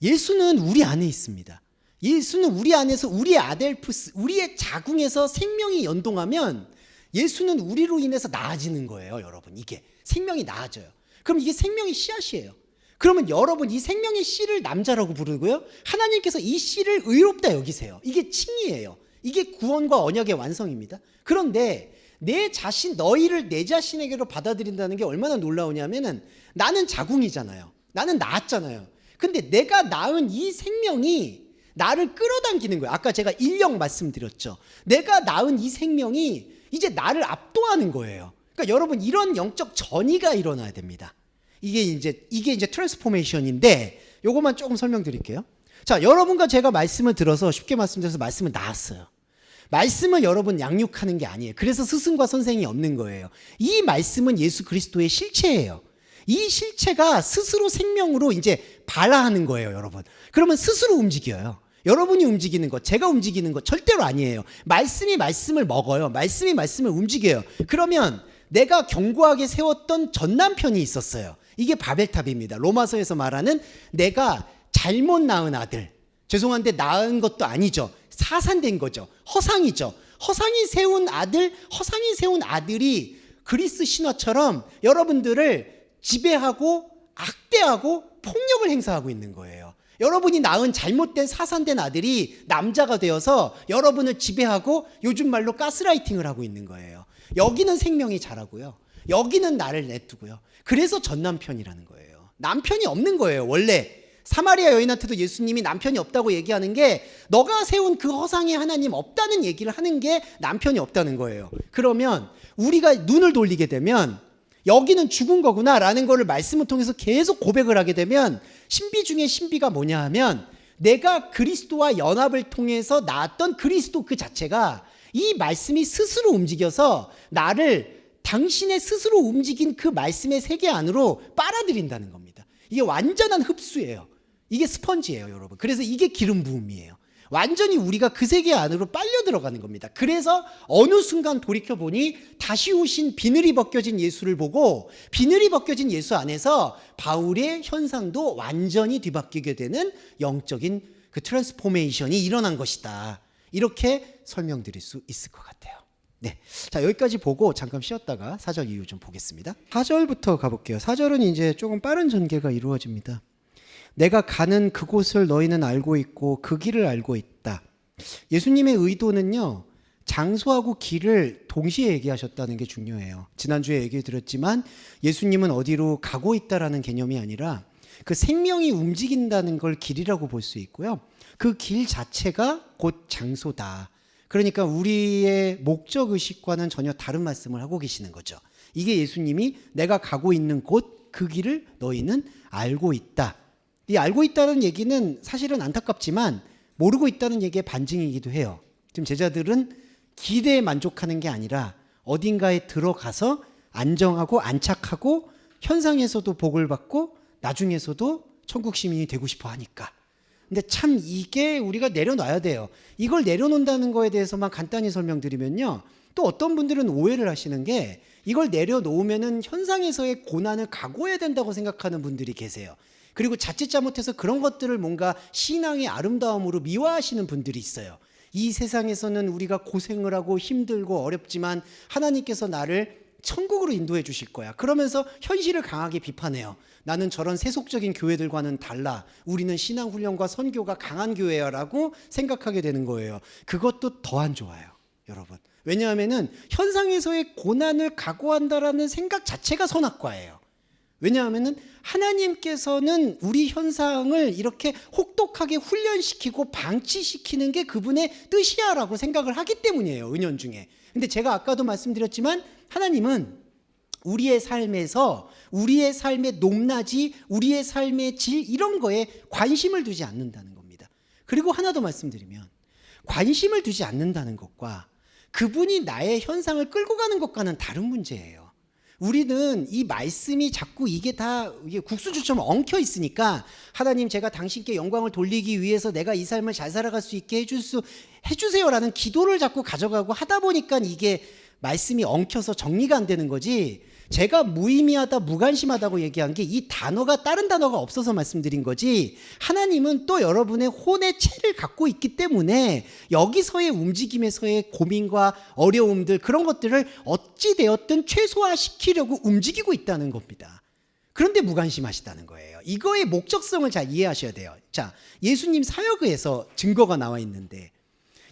[SPEAKER 1] 예수는 우리 안에 있습니다. 예수는 우리 안에서 우리의 아델푸스, 우리의 자궁에서 생명이 연동하면 예수는 우리로 인해서 나아지는 거예요. 여러분 이게 생명이 나아져요. 그럼 이게 생명의 씨앗이에요. 그러면 여러분 이 생명의 씨를 남자라고 부르고요. 하나님께서 이 씨를 의롭다 여기세요. 이게 칭의예요. 이게 구원과 언약의 완성입니다. 그런데 내 자신, 너희를 내 자신에게로 받아들인다는 게 얼마나 놀라우냐면은 나는 자궁이잖아요. 나는 낳았잖아요. 근데 내가 낳은 이 생명이 나를 끌어당기는 거예요. 아까 제가 인력 말씀드렸죠. 내가 낳은 이 생명이 이제 나를 압도하는 거예요. 그러니까 여러분 이런 영적 전이가 일어나야 됩니다. 이게 이제 트랜스포메이션인데 요것만 조금 설명드릴게요. 자, 여러분과 제가 말씀을 들어서 쉽게 말씀드려서 말씀을 낳았어요. 말씀을 여러분 양육하는 게 아니에요. 그래서 스승과 선생이 없는 거예요. 이 말씀은 예수 그리스도의 실체예요. 이 실체가 스스로 생명으로 이제 발화하는 거예요, 여러분. 그러면 스스로 움직여요. 여러분이 움직이는 것, 제가 움직이는 것 절대로 아니에요. 말씀이 말씀을 먹어요. 말씀이 말씀을 움직여요. 그러면 내가 견고하게 세웠던 전남편이 있었어요. 이게 바벨탑입니다. 로마서에서 말하는 내가 잘못 낳은 아들. 죄송한데 낳은 것도 아니죠. 사산된 거죠. 허상이죠. 허상이 세운 아들이 그리스 신화처럼 여러분들을 지배하고 악대하고 폭력을 행사하고 있는 거예요. 여러분이 낳은 잘못된 사산된 아들이 남자가 되어서 여러분을 지배하고 요즘 말로 가스라이팅을 하고 있는 거예요. 여기는 생명이 자라고요. 여기는 나를 내두고요. 그래서 전남편이라는 거예요. 남편이 없는 거예요. 원래 사마리아 여인한테도 예수님이 남편이 없다고 얘기하는 게 너가 세운 그 허상의 하나님 없다는 얘기를 하는 게 남편이 없다는 거예요. 그러면 우리가 눈을 돌리게 되면 여기는 죽은 거구나 라는 거를 말씀을 통해서 계속 고백을 하게 되면 신비 중에 신비가 뭐냐 하면 내가 그리스도와 연합을 통해서 낳았던 그리스도 그 자체가 이 말씀이 스스로 움직여서 나를 당신의 스스로 움직인 그 말씀의 세계 안으로 빨아들인다는 겁니다. 이게 완전한 흡수예요. 이게 스펀지예요, 여러분. 그래서 이게 기름 부음이에요. 완전히 우리가 그 세계 안으로 빨려 들어가는 겁니다. 그래서 어느 순간 돌이켜보니 다시 오신 비늘이 벗겨진 예수를 보고 비늘이 벗겨진 예수 안에서 바울의 현상도 완전히 뒤바뀌게 되는 영적인 그 트랜스포메이션이 일어난 것이다. 이렇게 설명드릴 수 있을 것 같아요. 네, 자 여기까지 보고 잠깐 쉬었다가 4절 이유 좀 보겠습니다. 4절부터 가볼게요. 4절은 이제 조금 빠른 전개가 이루어집니다. 내가 가는 그곳을 너희는 알고 있고 그 길을 알고 있다. 예수님의 의도는요, 장소하고 길을 동시에 얘기하셨다는 게 중요해요. 지난주에 얘기 드렸지만 예수님은 어디로 가고 있다라는 개념이 아니라 그 생명이 움직인다는 걸 길이라고 볼 수 있고요. 그 길 자체가 곧 장소다. 그러니까 우리의 목적 의식과는 전혀 다른 말씀을 하고 계시는 거죠. 이게 예수님이 내가 가고 있는 곳 그 길을 너희는 알고 있다. 이 알고 있다는 얘기는 사실은 안타깝지만 모르고 있다는 얘기의 반증이기도 해요. 지금 제자들은 길에 만족하는 게 아니라 어딘가에 들어가서 안정하고 안착하고 현상에서도 복을 받고 나중에서도 천국 시민이 되고 싶어 하니까. 근데 참 이게 우리가 내려놔야 돼요. 이걸 내려놓는다는 거에 대해서만 간단히 설명드리면요. 또 어떤 분들은 오해를 하시는 게 이걸 내려놓으면은 현상에서의 고난을 각오해야 된다고 생각하는 분들이 계세요. 그리고 자칫 잘못해서 그런 것들을 뭔가 신앙의 아름다움으로 미화하시는 분들이 있어요. 이 세상에서는 우리가 고생을 하고 힘들고 어렵지만 하나님께서 나를 천국으로 인도해 주실 거야. 그러면서 현실을 강하게 비판해요. 나는 저런 세속적인 교회들과는 달라. 우리는 신앙훈련과 선교가 강한 교회야 라고 생각하게 되는 거예요. 그것도 더 안 좋아요, 여러분. 왜냐하면 현상에서의 고난을 각오한다라는 생각 자체가 선악과예요. 왜냐하면 하나님께서는 우리 현상을 이렇게 혹독하게 훈련시키고 방치시키는 게 그분의 뜻이야 라고 생각을 하기 때문이에요, 은연중에. 근데 제가 아까도 말씀드렸지만 하나님은 우리의 삶에서 우리의 삶의 높낮이, 우리의 삶의 질 이런 거에 관심을 두지 않는다는 겁니다. 그리고 하나 더 말씀드리면 관심을 두지 않는다는 것과 그분이 나의 현상을 끌고 가는 것과는 다른 문제예요. 우리는 이 말씀이 자꾸 이게 국수주처럼 엉켜 있으니까 하나님 제가 당신께 영광을 돌리기 위해서 내가 이 삶을 잘 살아갈 수 있게 해주세요라는 기도를 자꾸 가져가고 하다 보니까 이게 말씀이 엉켜서 정리가 안 되는 거지. 제가 무의미하다, 무관심하다고 얘기한 게 이 단어가 다른 단어가 없어서 말씀드린 거지. 하나님은 또 여러분의 혼의 체를 갖고 있기 때문에 여기서의 움직임에서의 고민과 어려움들 그런 것들을 어찌되었든 최소화시키려고 움직이고 있다는 겁니다. 그런데 무관심하시다는 거예요. 이거의 목적성을 잘 이해하셔야 돼요. 자, 예수님 사역에서 증거가 나와 있는데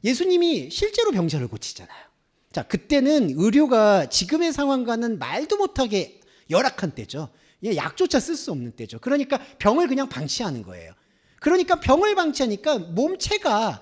[SPEAKER 1] 예수님이 실제로 병자를 고치잖아요. 자, 그때는 의료가 지금의 상황과는 말도 못하게 열악한 때죠. 약조차 쓸 수 없는 때죠. 그러니까 병을 그냥 방치하는 거예요. 그러니까 병을 방치하니까 몸체가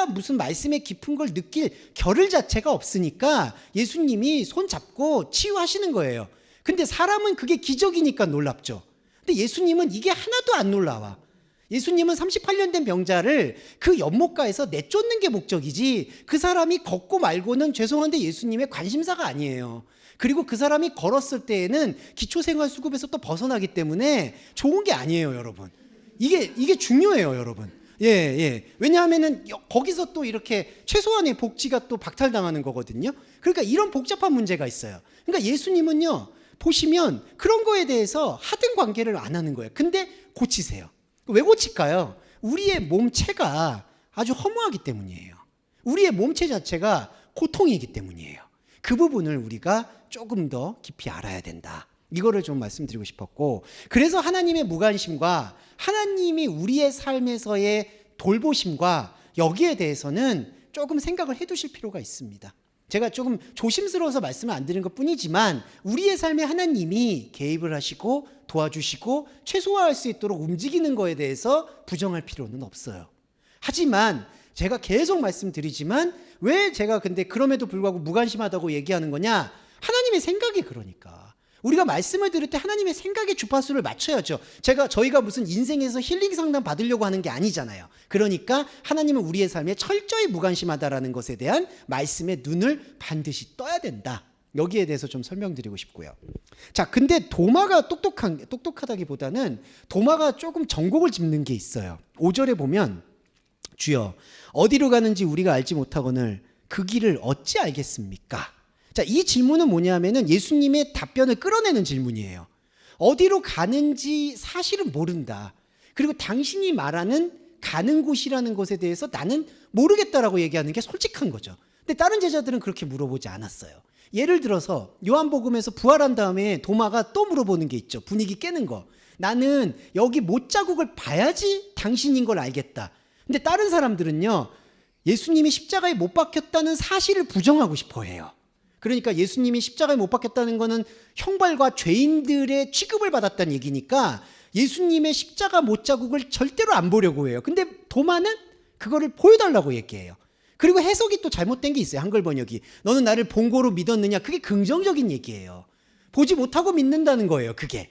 [SPEAKER 1] 무슨 말씀의 깊은 걸 느낄 겨를 자체가 없으니까 예수님이 손 잡고 치유하시는 거예요. 근데 사람은 그게 기적이니까 놀랍죠. 근데 예수님은 이게 하나도 안 놀라워. 예수님은 38년 된 병자를 그 연못가에서 내쫓는 게 목적이지 그 사람이 걷고 말고는 죄송한데 예수님의 관심사가 아니에요. 그리고 그 사람이 걸었을 때에는 기초생활수급에서 또 벗어나기 때문에 좋은 게 아니에요, 여러분. 이게 중요해요, 여러분. 예. 왜냐하면은 거기서 또 이렇게 최소한의 복지가 또 박탈당하는 거거든요. 그러니까 이런 복잡한 문제가 있어요. 그러니까 예수님은요, 보시면 그런 거에 대해서 하등 관계를 안 하는 거예요. 근데 고치세요. 왜 고칠까요? 우리의 몸체가 아주 허무하기 때문이에요. 우리의 몸체 자체가 고통이기 때문이에요. 그 부분을 우리가 조금 더 깊이 알아야 된다. 이거를 좀 말씀드리고 싶었고, 그래서 하나님의 무관심과 하나님이 우리의 삶에서의 돌보심과 여기에 대해서는 조금 생각을 해두실 필요가 있습니다. 제가 조금 조심스러워서 말씀을 안 드린 것 뿐이지만 우리의 삶에 하나님이 개입을 하시고 도와주시고 최소화할 수 있도록 움직이는 거에 대해서 부정할 필요는 없어요. 하지만 제가 계속 말씀드리지만 왜 제가 근데 그럼에도 불구하고 무관심하다고 얘기하는 거냐? 하나님의 생각이 그러니까. 우리가 말씀을 들을 때 하나님의 생각의 주파수를 맞춰야죠. 저희가 무슨 인생에서 힐링 상담 받으려고 하는 게 아니잖아요. 그러니까 하나님은 우리의 삶에 철저히 무관심하다라는 것에 대한 말씀의 눈을 반드시 떠야 된다. 여기에 대해서 좀 설명드리고 싶고요. 자, 근데 도마가 똑똑하다기보다는 도마가 조금 전곡을 짚는 게 있어요. 5절에 보면 주여 어디로 가는지 우리가 알지 못하거늘 그 길을 어찌 알겠습니까? 자, 이 질문은 뭐냐면은 예수님의 답변을 끌어내는 질문이에요. 어디로 가는지 사실은 모른다. 그리고 당신이 말하는 가는 곳이라는 것에 대해서 나는 모르겠다라고 얘기하는 게 솔직한 거죠. 근데 다른 제자들은 그렇게 물어보지 않았어요. 예를 들어서 요한복음에서 부활한 다음에 도마가 또 물어보는 게 있죠. 분위기 깨는 거. 나는 여기 못자국을 봐야지 당신인 걸 알겠다. 근데 다른 사람들은요, 예수님이 십자가에 못 박혔다는 사실을 부정하고 싶어 해요. 그러니까 예수님이 십자가에 못 박혔다는 거는 형벌과 죄인들의 취급을 받았다는 얘기니까 예수님의 십자가 못자국을 절대로 안 보려고 해요. 근데 도마는 그거를 보여달라고 얘기해요. 그리고 해석이 또 잘못된 게 있어요. 한글 번역이. 너는 나를 본고로 믿었느냐? 그게 긍정적인 얘기예요. 보지 못하고 믿는다는 거예요. 그게.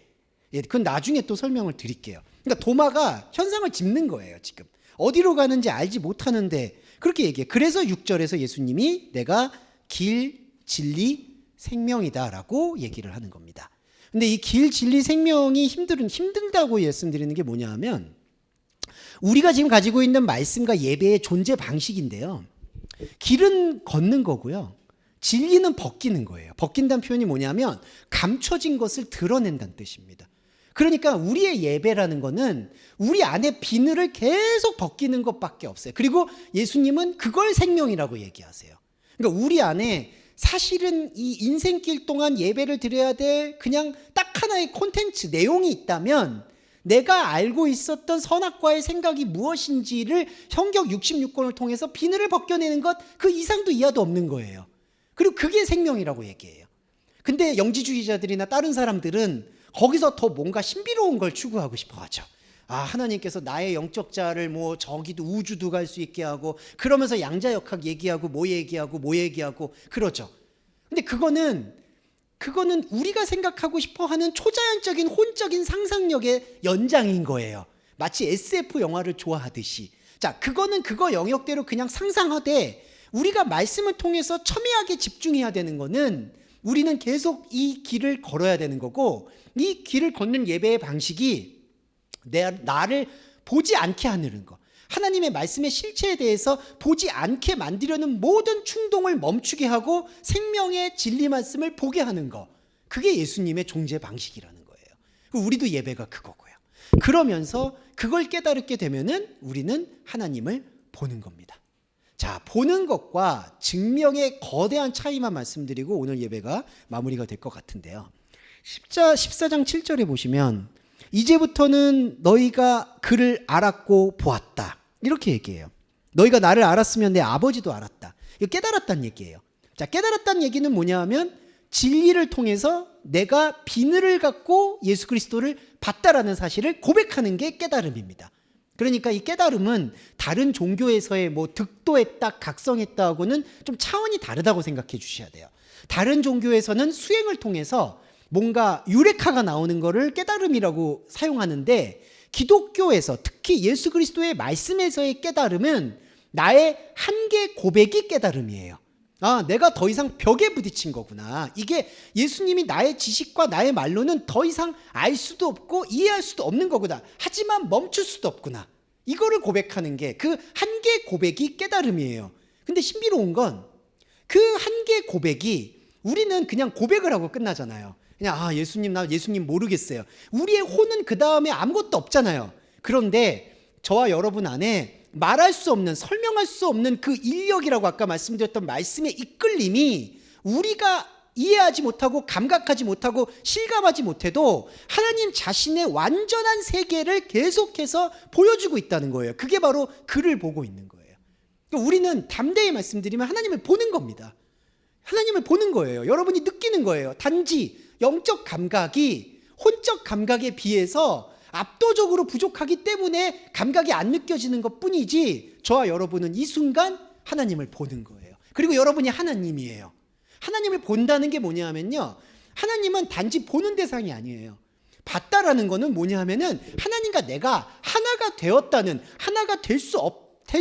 [SPEAKER 1] 그건 나중에 또 설명을 드릴게요. 그러니까 도마가 현상을 짚는 거예요. 지금. 어디로 가는지 알지 못하는데 그렇게 얘기해요. 그래서 6절에서 예수님이 내가 길, 진리, 생명이다라고 얘기를 하는 겁니다. 근데 이 길, 진리, 생명이 힘들다고 말씀드리는 게 뭐냐 하면 우리가 지금 가지고 있는 말씀과 예배의 존재 방식인데요. 길은 걷는 거고요. 진리는 벗기는 거예요. 벗긴다는 표현이 뭐냐면 감춰진 것을 드러낸다는 뜻입니다. 그러니까 우리의 예배라는 거는 우리 안에 비늘을 계속 벗기는 것밖에 없어요. 그리고 예수님은 그걸 생명이라고 얘기하세요. 그러니까 우리 안에 사실은 이 인생길 동안 예배를 드려야 될 그냥 딱 하나의 콘텐츠 내용이 있다면 내가 알고 있었던 선악과의 생각이 무엇인지를 성경 66권을 통해서 비늘을 벗겨내는 것 그 이상도 이하도 없는 거예요. 그리고 그게 생명이라고 얘기해요. 근데 영지주의자들이나 다른 사람들은 거기서 더 뭔가 신비로운 걸 추구하고 싶어 하죠. 하나님께서 나의 영적 자를 뭐 저기도 우주도 갈 수 있게 하고 그러면서 양자역학 얘기하고 뭐 얘기하고 그러죠. 근데 그거는 우리가 생각하고 싶어 하는 초자연적인 혼적인 상상력의 연장인 거예요. 마치 SF 영화를 좋아하듯이. 자, 그거는 그거 영역대로 그냥 상상하되 우리가 말씀을 통해서 첨예하게 집중해야 되는 거는 우리는 계속 이 길을 걸어야 되는 거고 이 길을 걷는 예배의 방식이 나를 보지 않게 하는 거. 하나님의 말씀의 실체에 대해서 보지 않게 만들려는 모든 충동을 멈추게 하고 생명의 진리 말씀을 보게 하는 거. 그게 예수님의 존재 방식이라는 거예요. 우리도 예배가 그거고요. 그러면서 그걸 깨달게 되면은 우리는 하나님을 보는 겁니다. 자, 보는 것과 증명의 거대한 차이만 말씀드리고 오늘 예배가 마무리가 될 것 같은데요. 14장 7절에 보시면 이제부터는 너희가 그를 알았고 보았다. 이렇게 얘기해요. 너희가 나를 알았으면 내 아버지도 알았다. 이거 깨달았다는 얘기예요. 자, 깨달았다는 얘기는 뭐냐 하면 진리를 통해서 내가 비늘을 갖고 예수 그리스도를 봤다라는 사실을 고백하는 게 깨달음입니다. 그러니까 이 깨달음은 다른 종교에서의 뭐 득도했다, 각성했다 하고는 좀 차원이 다르다고 생각해 주셔야 돼요. 다른 종교에서는 수행을 통해서 뭔가 유레카가 나오는 거를 깨달음이라고 사용하는데 기독교에서 특히 예수 그리스도의 말씀에서의 깨달음은 나의 한계 고백이 깨달음이에요. 내가 더 이상 벽에 부딪힌 거구나. 이게 예수님이 나의 지식과 나의 말로는 더 이상 알 수도 없고 이해할 수도 없는 거구나. 하지만 멈출 수도 없구나. 이거를 고백하는 게 그 한계 고백이 깨달음이에요. 근데 신비로운 건 그 한계 고백이 우리는 그냥 고백을 하고 끝나잖아요. 그냥 예수님 나 예수님 모르겠어요. 우리의 혼은 그 다음에 아무것도 없잖아요. 그런데 저와 여러분 안에 말할 수 없는 설명할 수 없는 그 인력이라고 아까 말씀드렸던 말씀의 이끌림이 우리가 이해하지 못하고 감각하지 못하고 실감하지 못해도 하나님 자신의 완전한 세계를 계속해서 보여주고 있다는 거예요. 그게 바로 그를 보고 있는 거예요. 그러니까 우리는 담대히 말씀드리면 하나님을 보는 겁니다. 하나님을 보는 거예요. 여러분이 느끼는 거예요. 단지 영적 감각이 혼적 감각에 비해서 압도적으로 부족하기 때문에 감각이 안 느껴지는 것 뿐이지 저와 여러분은 이 순간 하나님을 보는 거예요. 그리고 여러분이 하나님이에요. 하나님을 본다는 게 뭐냐 하면요, 하나님은 단지 보는 대상이 아니에요. 봤다라는 거는 뭐냐 하면은 하나님과 내가 하나가 되었다는, 하나가 될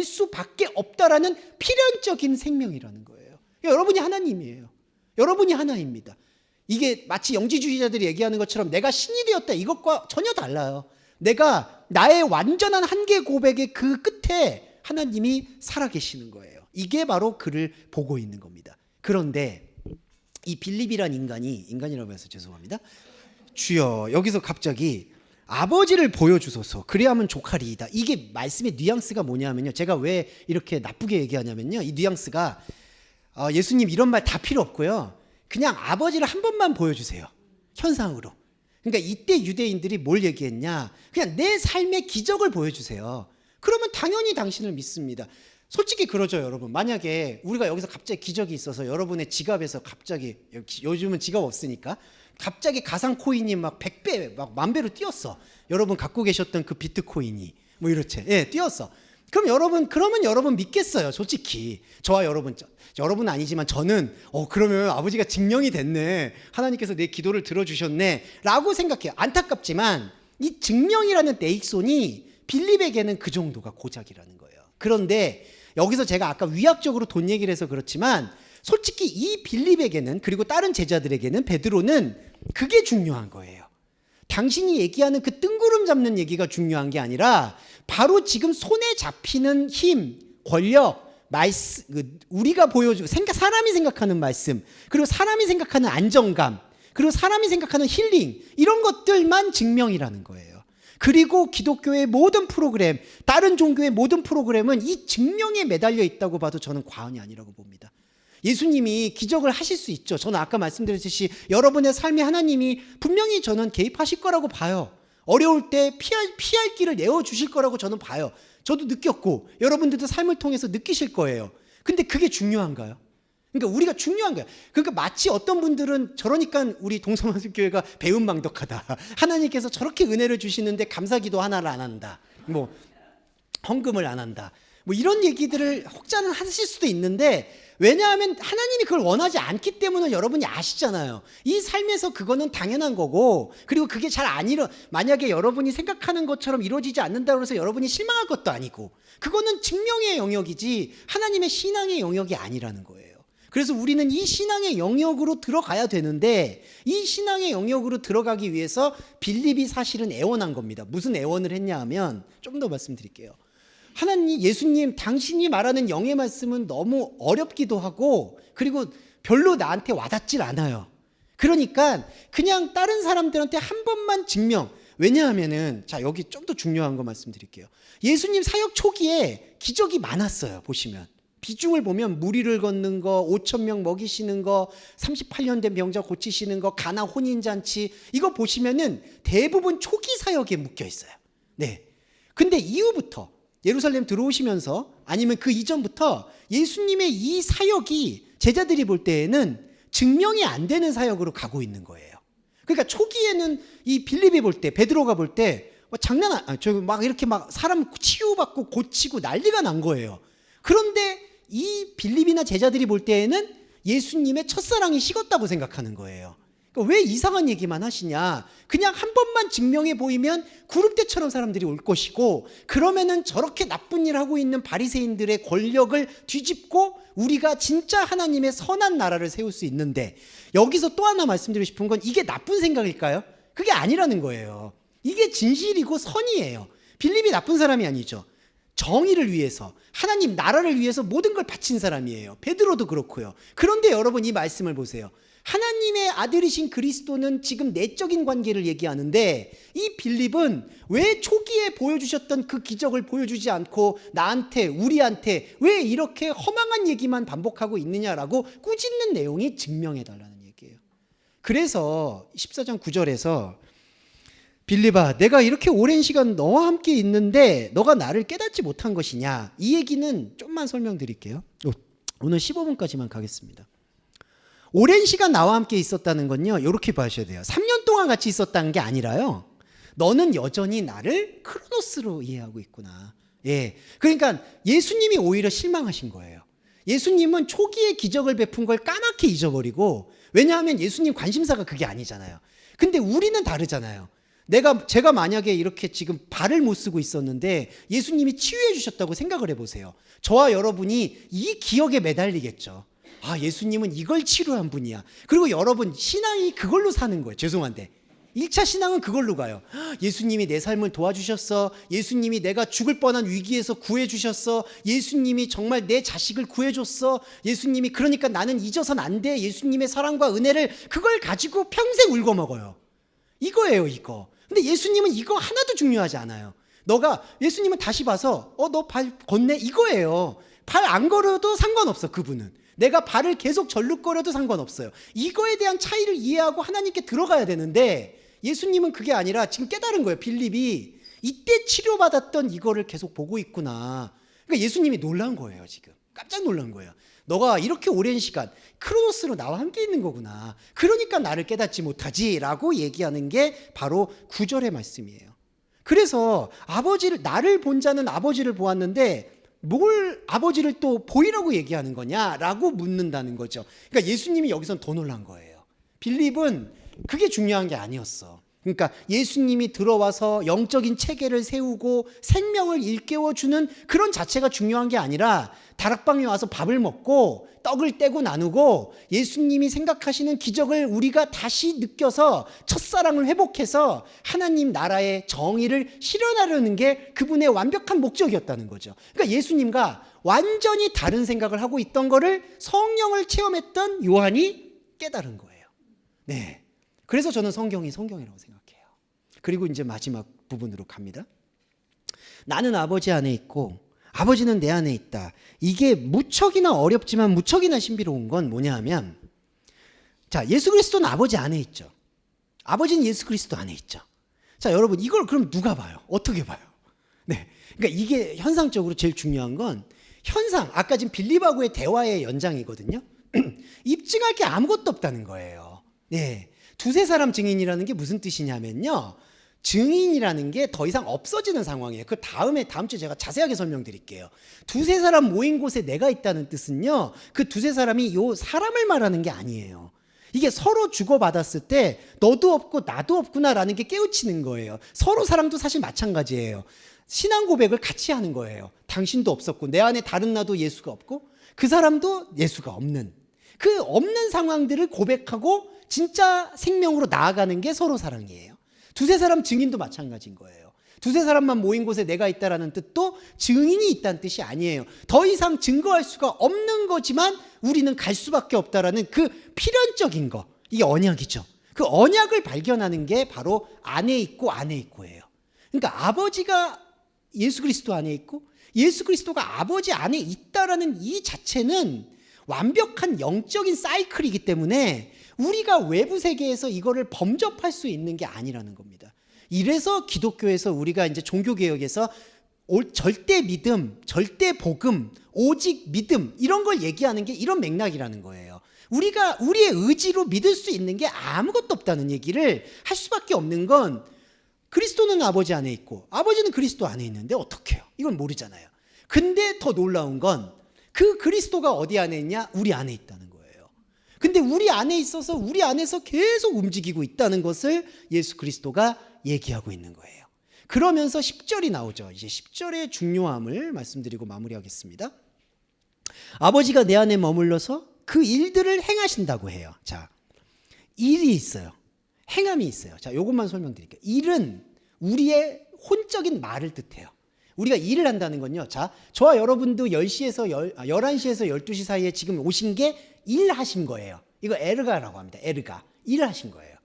[SPEAKER 1] 수밖에 없다라는 필연적인 생명이라는 거예요. 여러분이 하나님이에요. 여러분이 하나입니다. 이게 마치 영지주의자들이 얘기하는 것처럼 내가 신이 되었다 이것과 전혀 달라요. 내가 나의 완전한 한계 고백의 그 끝에 하나님이 살아계시는 거예요. 이게 바로 그를 보고 있는 겁니다. 그런데 이 빌립이란 인간이라고 해서 죄송합니다. 주여, 여기서 갑자기 아버지를 보여주소서 그래야만 조카리이다. 이게 말씀의 뉘앙스가 뭐냐면요, 제가 왜 이렇게 나쁘게 얘기하냐면요, 이 뉘앙스가 예수님 이런 말 다 필요 없고요, 그냥 아버지를 한 번만 보여주세요. 현상으로. 그러니까 이때 유대인들이 뭘 얘기했냐, 그냥 내 삶의 기적을 보여주세요. 그러면 당연히 당신을 믿습니다. 솔직히 그러죠, 여러분. 만약에 우리가 여기서 갑자기 기적이 있어서 여러분의 지갑에서 갑자기, 요즘은 지갑 없으니까 갑자기 가상 코인이 막 100배, 막 10,000배로 뛰었어. 여러분 갖고 계셨던 그 비트코인이 뭐 이렇게 뛰었어. 그러면 여러분 믿겠어요, 솔직히. 저와 여러분은 아니지만 저는 그러면 아버지가 증명이 됐네, 하나님께서 내 기도를 들어주셨네 라고 생각해요. 안타깝지만 이 증명이라는 네익손이 빌립에게는 그 정도가 고작이라는 거예요. 그런데 여기서 제가 아까 위약적으로 돈 얘기를 해서 그렇지만 솔직히 이 빌립에게는, 그리고 다른 제자들에게는, 베드로는 그게 중요한 거예요. 당신이 얘기하는 그 뜬구름 잡는 얘기가 중요한 게 아니라 바로 지금 손에 잡히는 힘, 권력, 우리가 보여주고 사람이 생각하는 말씀, 그리고 사람이 생각하는 안정감, 그리고 사람이 생각하는 힐링, 이런 것들만 증명이라는 거예요. 그리고 기독교의 모든 프로그램, 다른 종교의 모든 프로그램은 이 증명에 매달려 있다고 봐도 저는 과언이 아니라고 봅니다. 예수님이 기적을 하실 수 있죠. 저는 아까 말씀드렸듯이 여러분의 삶에 하나님이 분명히 저는 개입하실 거라고 봐요. 어려울 때 피할 길을 내어주실 거라고 저는 봐요. 저도 느꼈고 여러분들도 삶을 통해서 느끼실 거예요. 근데 그게 중요한가요? 그러니까 우리가 중요한 거야. 그러니까 마치 어떤 분들은 저러니까 우리 동서만습교회가 배은망덕하다. 하나님께서 저렇게 은혜를 주시는데 감사기도 하나를 안 한다. 뭐 헌금을 안 한다. 뭐 이런 얘기들을 혹자는 하실 수도 있는데, 왜냐하면 하나님이 그걸 원하지 않기 때문에 여러분이 아시잖아요. 이 삶에서 그거는 당연한 거고, 그리고 그게 잘 안 만약에 여러분이 생각하는 것처럼 이루어지지 않는다고 해서 여러분이 실망할 것도 아니고, 그거는 증명의 영역이지 하나님의 신앙의 영역이 아니라는 거예요. 그래서 우리는 이 신앙의 영역으로 들어가야 되는데, 이 신앙의 영역으로 들어가기 위해서 빌립이 사실은 애원한 겁니다. 무슨 애원을 했냐 하면, 좀 더 말씀드릴게요. 하나님, 예수님, 당신이 말하는 영의 말씀은 너무 어렵기도 하고, 그리고 별로 나한테 와닿질 않아요. 그러니까 그냥 다른 사람들한테 한 번만 증명. 왜냐하면은, 자, 여기 좀 더 중요한 거 말씀드릴게요. 예수님 사역 초기에 기적이 많았어요. 보시면 비중을 보면 무리를 걷는 거, 5,000명 먹이시는 거, 38년 된 병자 고치시는 거, 가나 혼인잔치, 이거 보시면은 대부분 초기 사역에 묶여 있어요. 네. 근데 이후부터 예루살렘 들어오시면서, 아니면 그 이전부터 예수님의 이 사역이 제자들이 볼 때에는 증명이 안 되는 사역으로 가고 있는 거예요. 그러니까 초기에는 이 빌립이 볼 때, 베드로가 볼 때 막 이렇게 막 사람 치유받고 고치고 난리가 난 거예요. 그런데 이 빌립이나 제자들이 볼 때에는 예수님의 첫사랑이 식었다고 생각하는 거예요. 그러니까 왜 이상한 얘기만 하시냐? 그냥 한 번만 증명해 보이면 구름대처럼 사람들이 올 것이고, 그러면은 저렇게 나쁜 일 하고 있는 바리새인들의 권력을 뒤집고 우리가 진짜 하나님의 선한 나라를 세울 수 있는데, 여기서 또 하나 말씀드리고 싶은 건, 이게 나쁜 생각일까요? 그게 아니라는 거예요. 이게 진실이고 선이에요. 빌립이 나쁜 사람이 아니죠. 정의를 위해서, 하나님 나라를 위해서 모든 걸 바친 사람이에요. 베드로도 그렇고요. 그런데 여러분, 이 말씀을 보세요. 하나님의 아들이신 그리스도는 지금 내적인 관계를 얘기하는데, 이 빌립은 왜 초기에 보여주셨던 그 기적을 보여주지 않고 나한테, 우리한테 왜 이렇게 허망한 얘기만 반복하고 있느냐라고 꾸짖는 내용이 증명해달라는 얘기예요. 그래서 14장 9절에서 빌립아, 내가 이렇게 오랜 시간 너와 함께 있는데 너가 나를 깨닫지 못한 것이냐? 이 얘기는 좀만 설명드릴게요. 오늘 15분까지만 가겠습니다. 오랜 시간 나와 함께 있었다는 건요, 이렇게 봐셔야 돼요. 3년 동안 같이 있었다는 게 아니라요, 너는 여전히 나를 크로노스로 이해하고 있구나. 예, 그러니까 예수님이 오히려 실망하신 거예요. 예수님은 초기에 기적을 베푼 걸 까맣게 잊어버리고, 왜냐하면 예수님 관심사가 그게 아니잖아요. 근데 우리는 다르잖아요. 제가 만약에 이렇게 지금 발을 못 쓰고 있었는데 예수님이 치유해 주셨다고 생각을 해보세요. 저와 여러분이 이 기억에 매달리겠죠. 아, 예수님은 이걸 치료한 분이야. 그리고 여러분, 신앙이 그걸로 사는 거예요. 죄송한데 1차 신앙은 그걸로 가요. 예수님이 내 삶을 도와주셨어. 예수님이 내가 죽을 뻔한 위기에서 구해주셨어. 예수님이 정말 내 자식을 구해줬어. 예수님이, 그러니까 나는 잊어선 안 돼. 예수님의 사랑과 은혜를, 그걸 가지고 평생 울고 먹어요. 이거예요, 이거. 근데 예수님은 이거 하나도 중요하지 않아요. 예수님은 다시 봐서 너 발 걷네? 이거예요. 발 안 걸어도 상관없어. 그분은 내가 발을 계속 절룩거려도 상관없어요. 이거에 대한 차이를 이해하고 하나님께 들어가야 되는데, 예수님은 그게 아니라 지금 깨달은 거예요. 빌립이 이때 치료받았던 이거를 계속 보고 있구나. 그러니까 예수님이 놀란 거예요. 지금 깜짝 놀란 거예요. 너가 이렇게 오랜 시간 크로노스로 나와 함께 있는 거구나. 그러니까 나를 깨닫지 못하지 라고 얘기하는 게 바로 9절의 말씀이에요. 그래서 나를 본 자는 아버지를 보았는데 뭘 아버지를 또 보이라고 얘기하는 거냐라고 묻는다는 거죠. 그러니까 예수님이 여기선 더 놀란 거예요. 빌립은 그게 중요한 게 아니었어. 그러니까 예수님이 들어와서 영적인 체계를 세우고 생명을 일깨워주는 그런 자체가 중요한 게 아니라, 다락방에 와서 밥을 먹고 떡을 떼고 나누고 예수님이 생각하시는 기적을 우리가 다시 느껴서 첫사랑을 회복해서 하나님 나라의 정의를 실현하려는 게 그분의 완벽한 목적이었다는 거죠. 그러니까 예수님과 완전히 다른 생각을 하고 있던 거를 성령을 체험했던 요한이 깨달은 거예요. 네. 그래서 저는 성경이 성경이라고 생각해요. 그리고 이제 마지막 부분으로 갑니다. 나는 아버지 안에 있고 아버지는 내 안에 있다. 이게 무척이나 어렵지만 무척이나 신비로운 건 뭐냐 하면, 자, 예수 그리스도는 아버지 안에 있죠. 아버지는 예수 그리스도 안에 있죠. 자, 여러분, 이걸 그럼 누가 봐요? 어떻게 봐요? 네. 그러니까 이게 현상적으로 제일 중요한 건 아까 지금 빌립하고의 대화의 연장이거든요. 입증할 게 아무것도 없다는 거예요. 네. 두세 사람 증인이라는 게 무슨 뜻이냐면요, 증인이라는 게 더 이상 없어지는 상황이에요. 그 다음 주에 제가 자세하게 설명드릴게요. 두세 사람 모인 곳에 내가 있다는 뜻은요, 그 두세 사람이 요 사람을 말하는 게 아니에요. 이게 서로 주고받았을 때 너도 없고 나도 없구나라는 게 깨우치는 거예요. 서로 사랑도 사실 마찬가지예요. 신앙 고백을 같이 하는 거예요. 당신도 없었고 내 안에 다른 나도 예수가 없고 그 사람도 예수가 없는, 그 없는 상황들을 고백하고 진짜 생명으로 나아가는 게 서로 사랑이에요. 두세 사람 증인도 마찬가지인 거예요. 두세 사람만 모인 곳에 내가 있다라는 뜻도 증인이 있다는 뜻이 아니에요. 더 이상 증거할 수가 없는 거지만 우리는 갈 수밖에 없다라는 그 필연적인 거, 이게 언약이죠. 그 언약을 발견하는 게 바로 안에 있고 안에 있고예요. 그러니까 아버지가 예수 그리스도 안에 있고 예수 그리스도가 아버지 안에 있다라는 이 자체는 완벽한 영적인 사이클이기 때문에 우리가 외부 세계에서 이거를 범접할 수 있는 게 아니라는 겁니다. 이래서 기독교에서 우리가 이제 종교개혁에서 절대 믿음, 절대 복음, 오직 믿음 이런 걸 얘기하는 게 이런 맥락이라는 거예요. 우리가 우리의 의지로 믿을 수 있는 게 아무것도 없다는 얘기를 할 수밖에 없는 건, 그리스도는 아버지 안에 있고 아버지는 그리스도 안에 있는데 어떻게 해요? 이건 모르잖아요. 근데 더 놀라운 건 그 그리스도가 어디 안에 있냐? 우리 안에 있다는 거예요. 근데 우리 안에 있어서 우리 안에서 계속 움직이고 있다는 것을 예수 그리스도가 얘기하고 있는 거예요. 그러면서 10절이 나오죠. 이제 10절의 중요함을 말씀드리고 마무리하겠습니다. 아버지가 내 안에 머물러서 그 일들을 행하신다고 해요. 자, 일이 있어요. 행함이 있어요. 자, 요것만 설명드릴게요. 일은 우리의 혼적인 말을 뜻해요. 우리가 일을 한다는 건요. 자, 저와 여러분도 11시에서 12시 사이에 지금 오신 게 일하신 거예요. 이거 에르가라고 합니다. 에르가. 일하신 거예요.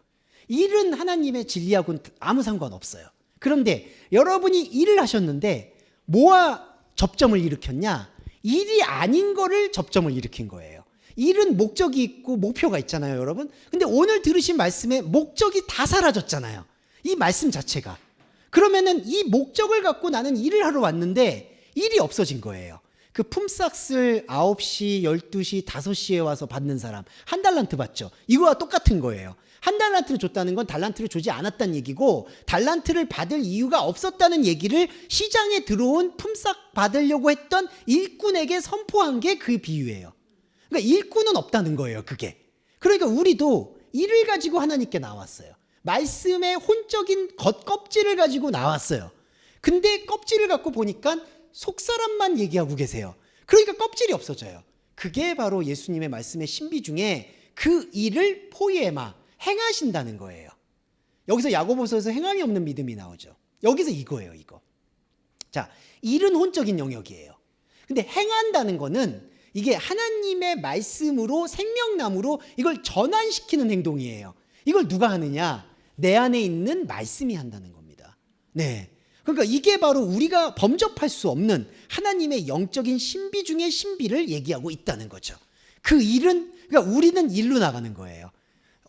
[SPEAKER 1] 일은 하나님의 진리하고는 아무 상관없어요. 그런데 여러분이 일을 하셨는데 뭐와 접점을 일으켰냐? 일이 아닌 거를 접점을 일으킨 거예요. 일은 목적이 있고 목표가 있잖아요, 여러분. 근데 오늘 들으신 말씀에 목적이 다 사라졌잖아요. 이 말씀 자체가. 그러면은 이 목적을 갖고 나는 일을 하러 왔는데 일이 없어진 거예요. 그 품삯을 9시, 12시, 5시에 와서 받는 사람 한 달란트 받죠. 이거와 똑같은 거예요. 한 달란트를 줬다는 건 달란트를 주지 않았다는 얘기고, 달란트를 받을 이유가 없었다는 얘기를 시장에 들어온 품삯 받으려고 했던 일꾼에게 선포한 게 그 비유예요. 그러니까 일꾼은 없다는 거예요, 그게. 그러니까 우리도 일을 가지고 하나님께 나왔어요. 말씀의 혼적인 겉껍질을 가지고 나왔어요. 근데 껍질을 갖고 보니까 속사람만 얘기하고 계세요. 그러니까 껍질이 없어져요. 그게 바로 예수님의 말씀의 신비 중에 그 일을 포이에마, 행하신다는 거예요. 여기서 야고보서에서 행함이 없는 믿음이 나오죠. 여기서 이거예요, 이거. 자, 일은 혼적인 영역이에요. 근데 행한다는 거는 이게 하나님의 말씀으로, 생명나무로 이걸 전환시키는 행동이에요. 이걸 누가 하느냐? 내 안에 있는 말씀이 한다는 겁니다. 네. 그러니까 이게 바로 우리가 범접할 수 없는 하나님의 영적인 신비 중의 신비를 얘기하고 있다는 거죠. 그 일은, 그러니까 우리는 일로 나가는 거예요.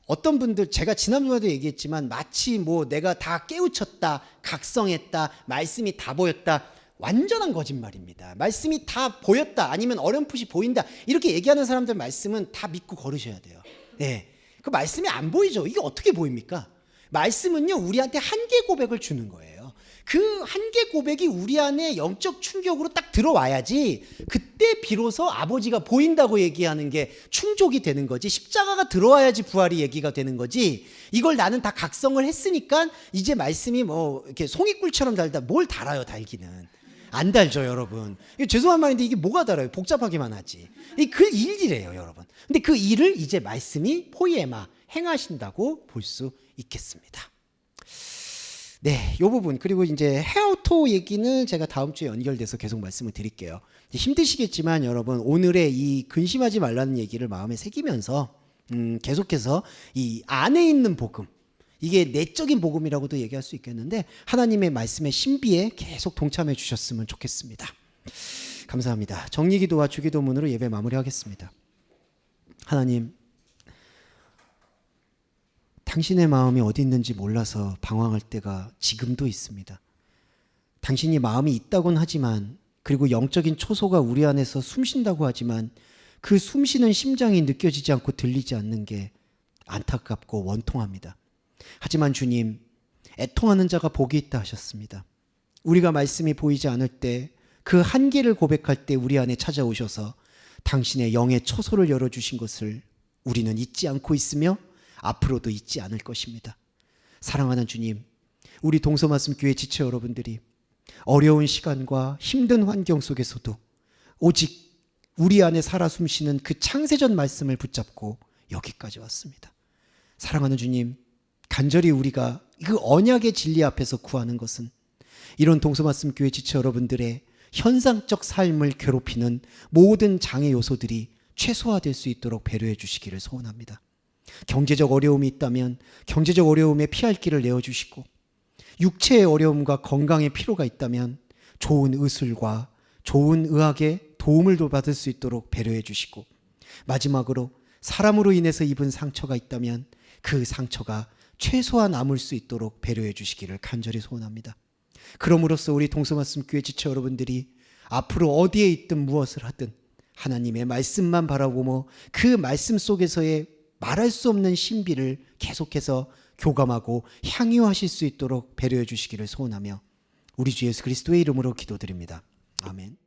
[SPEAKER 1] 어떤 분들, 제가 지난주에도 얘기했지만 마치 뭐 내가 다 깨우쳤다, 각성했다, 말씀이 다 보였다. 완전한 거짓말입니다. 말씀이 다 보였다, 아니면 어렴풋이 보인다, 이렇게 얘기하는 사람들 말씀은 다 믿고 걸으셔야 돼요. 네. 그 말씀이 안 보이죠. 이게 어떻게 보입니까? 말씀은요, 우리한테 한계 고백을 주는 거예요. 그 한계 고백이 우리 안에 영적 충격으로 딱 들어와야지 그때 비로소 아버지가 보인다고 얘기하는 게 충족이 되는 거지, 십자가가 들어와야지 부활이 얘기가 되는 거지, 이걸 나는 다 각성을 했으니까 이제 말씀이 뭐 이렇게 송이꿀처럼 달다, 뭘 달아요, 달기는. 안 달죠, 여러분. 죄송한 말인데 이게 뭐가 달아요? 복잡하기만 하지. 그 일이래요, 여러분. 근데 그 일을 이제 말씀이 포이에마, 행하신다고 볼 수 있겠습니다. 네, 이 부분 그리고 이제 헤어토 얘기는 제가 다음 주에 연결돼서 계속 말씀을 드릴게요. 힘드시겠지만 여러분 오늘의 이 근심하지 말라는 얘기를 마음에 새기면서 계속해서 이 안에 있는 복음 이게 내적인 복음이라고도 얘기할 수 있겠는데 하나님의 말씀의 신비에 계속 동참해 주셨으면 좋겠습니다. 감사합니다. 정리기도와 주기도문으로 예배 마무리하겠습니다. 하나님, 당신의 마음이 어디 있는지 몰라서 방황할 때가 지금도 있습니다. 당신이 마음이 있다곤 하지만 그리고 영적인 초소가 우리 안에서 숨쉰다고 하지만 그 숨쉬는 심장이 느껴지지 않고 들리지 않는 게 안타깝고 원통합니다. 하지만 주님, 애통하는 자가 복이 있다 하셨습니다. 우리가 말씀이 보이지 않을 때 그 한계를 고백할 때 우리 안에 찾아오셔서 당신의 영의 초소를 열어주신 것을 우리는 잊지 않고 있으며 앞으로도 잊지 않을 것입니다. 사랑하는 주님, 우리 동서말씀교회 지체 여러분들이 어려운 시간과 힘든 환경 속에서도 오직 우리 안에 살아 숨쉬는 그 창세전 말씀을 붙잡고 여기까지 왔습니다. 사랑하는 주님, 간절히 우리가 그 언약의 진리 앞에서 구하는 것은 이런 동서말씀교회 지체 여러분들의 현상적 삶을 괴롭히는 모든 장애 요소들이 최소화될 수 있도록 배려해 주시기를 소원합니다. 경제적 어려움이 있다면 경제적 어려움에 피할 길을 내어주시고 육체의 어려움과 건강의 필요가 있다면 좋은 의술과 좋은 의학의 도움을 받을 수 있도록 배려해 주시고 마지막으로 사람으로 인해서 입은 상처가 있다면 그 상처가 최소한 남을 수 있도록 배려해 주시기를 간절히 소원합니다. 그럼으로써 우리 동서말씀교회 지체 여러분들이 앞으로 어디에 있든 무엇을 하든 하나님의 말씀만 바라보며 그 말씀 속에서의 말할 수 없는 신비를 계속해서 교감하고 향유하실 수 있도록 배려해 주시기를 소원하며 우리 주 예수 그리스도의 이름으로 기도드립니다. 아멘.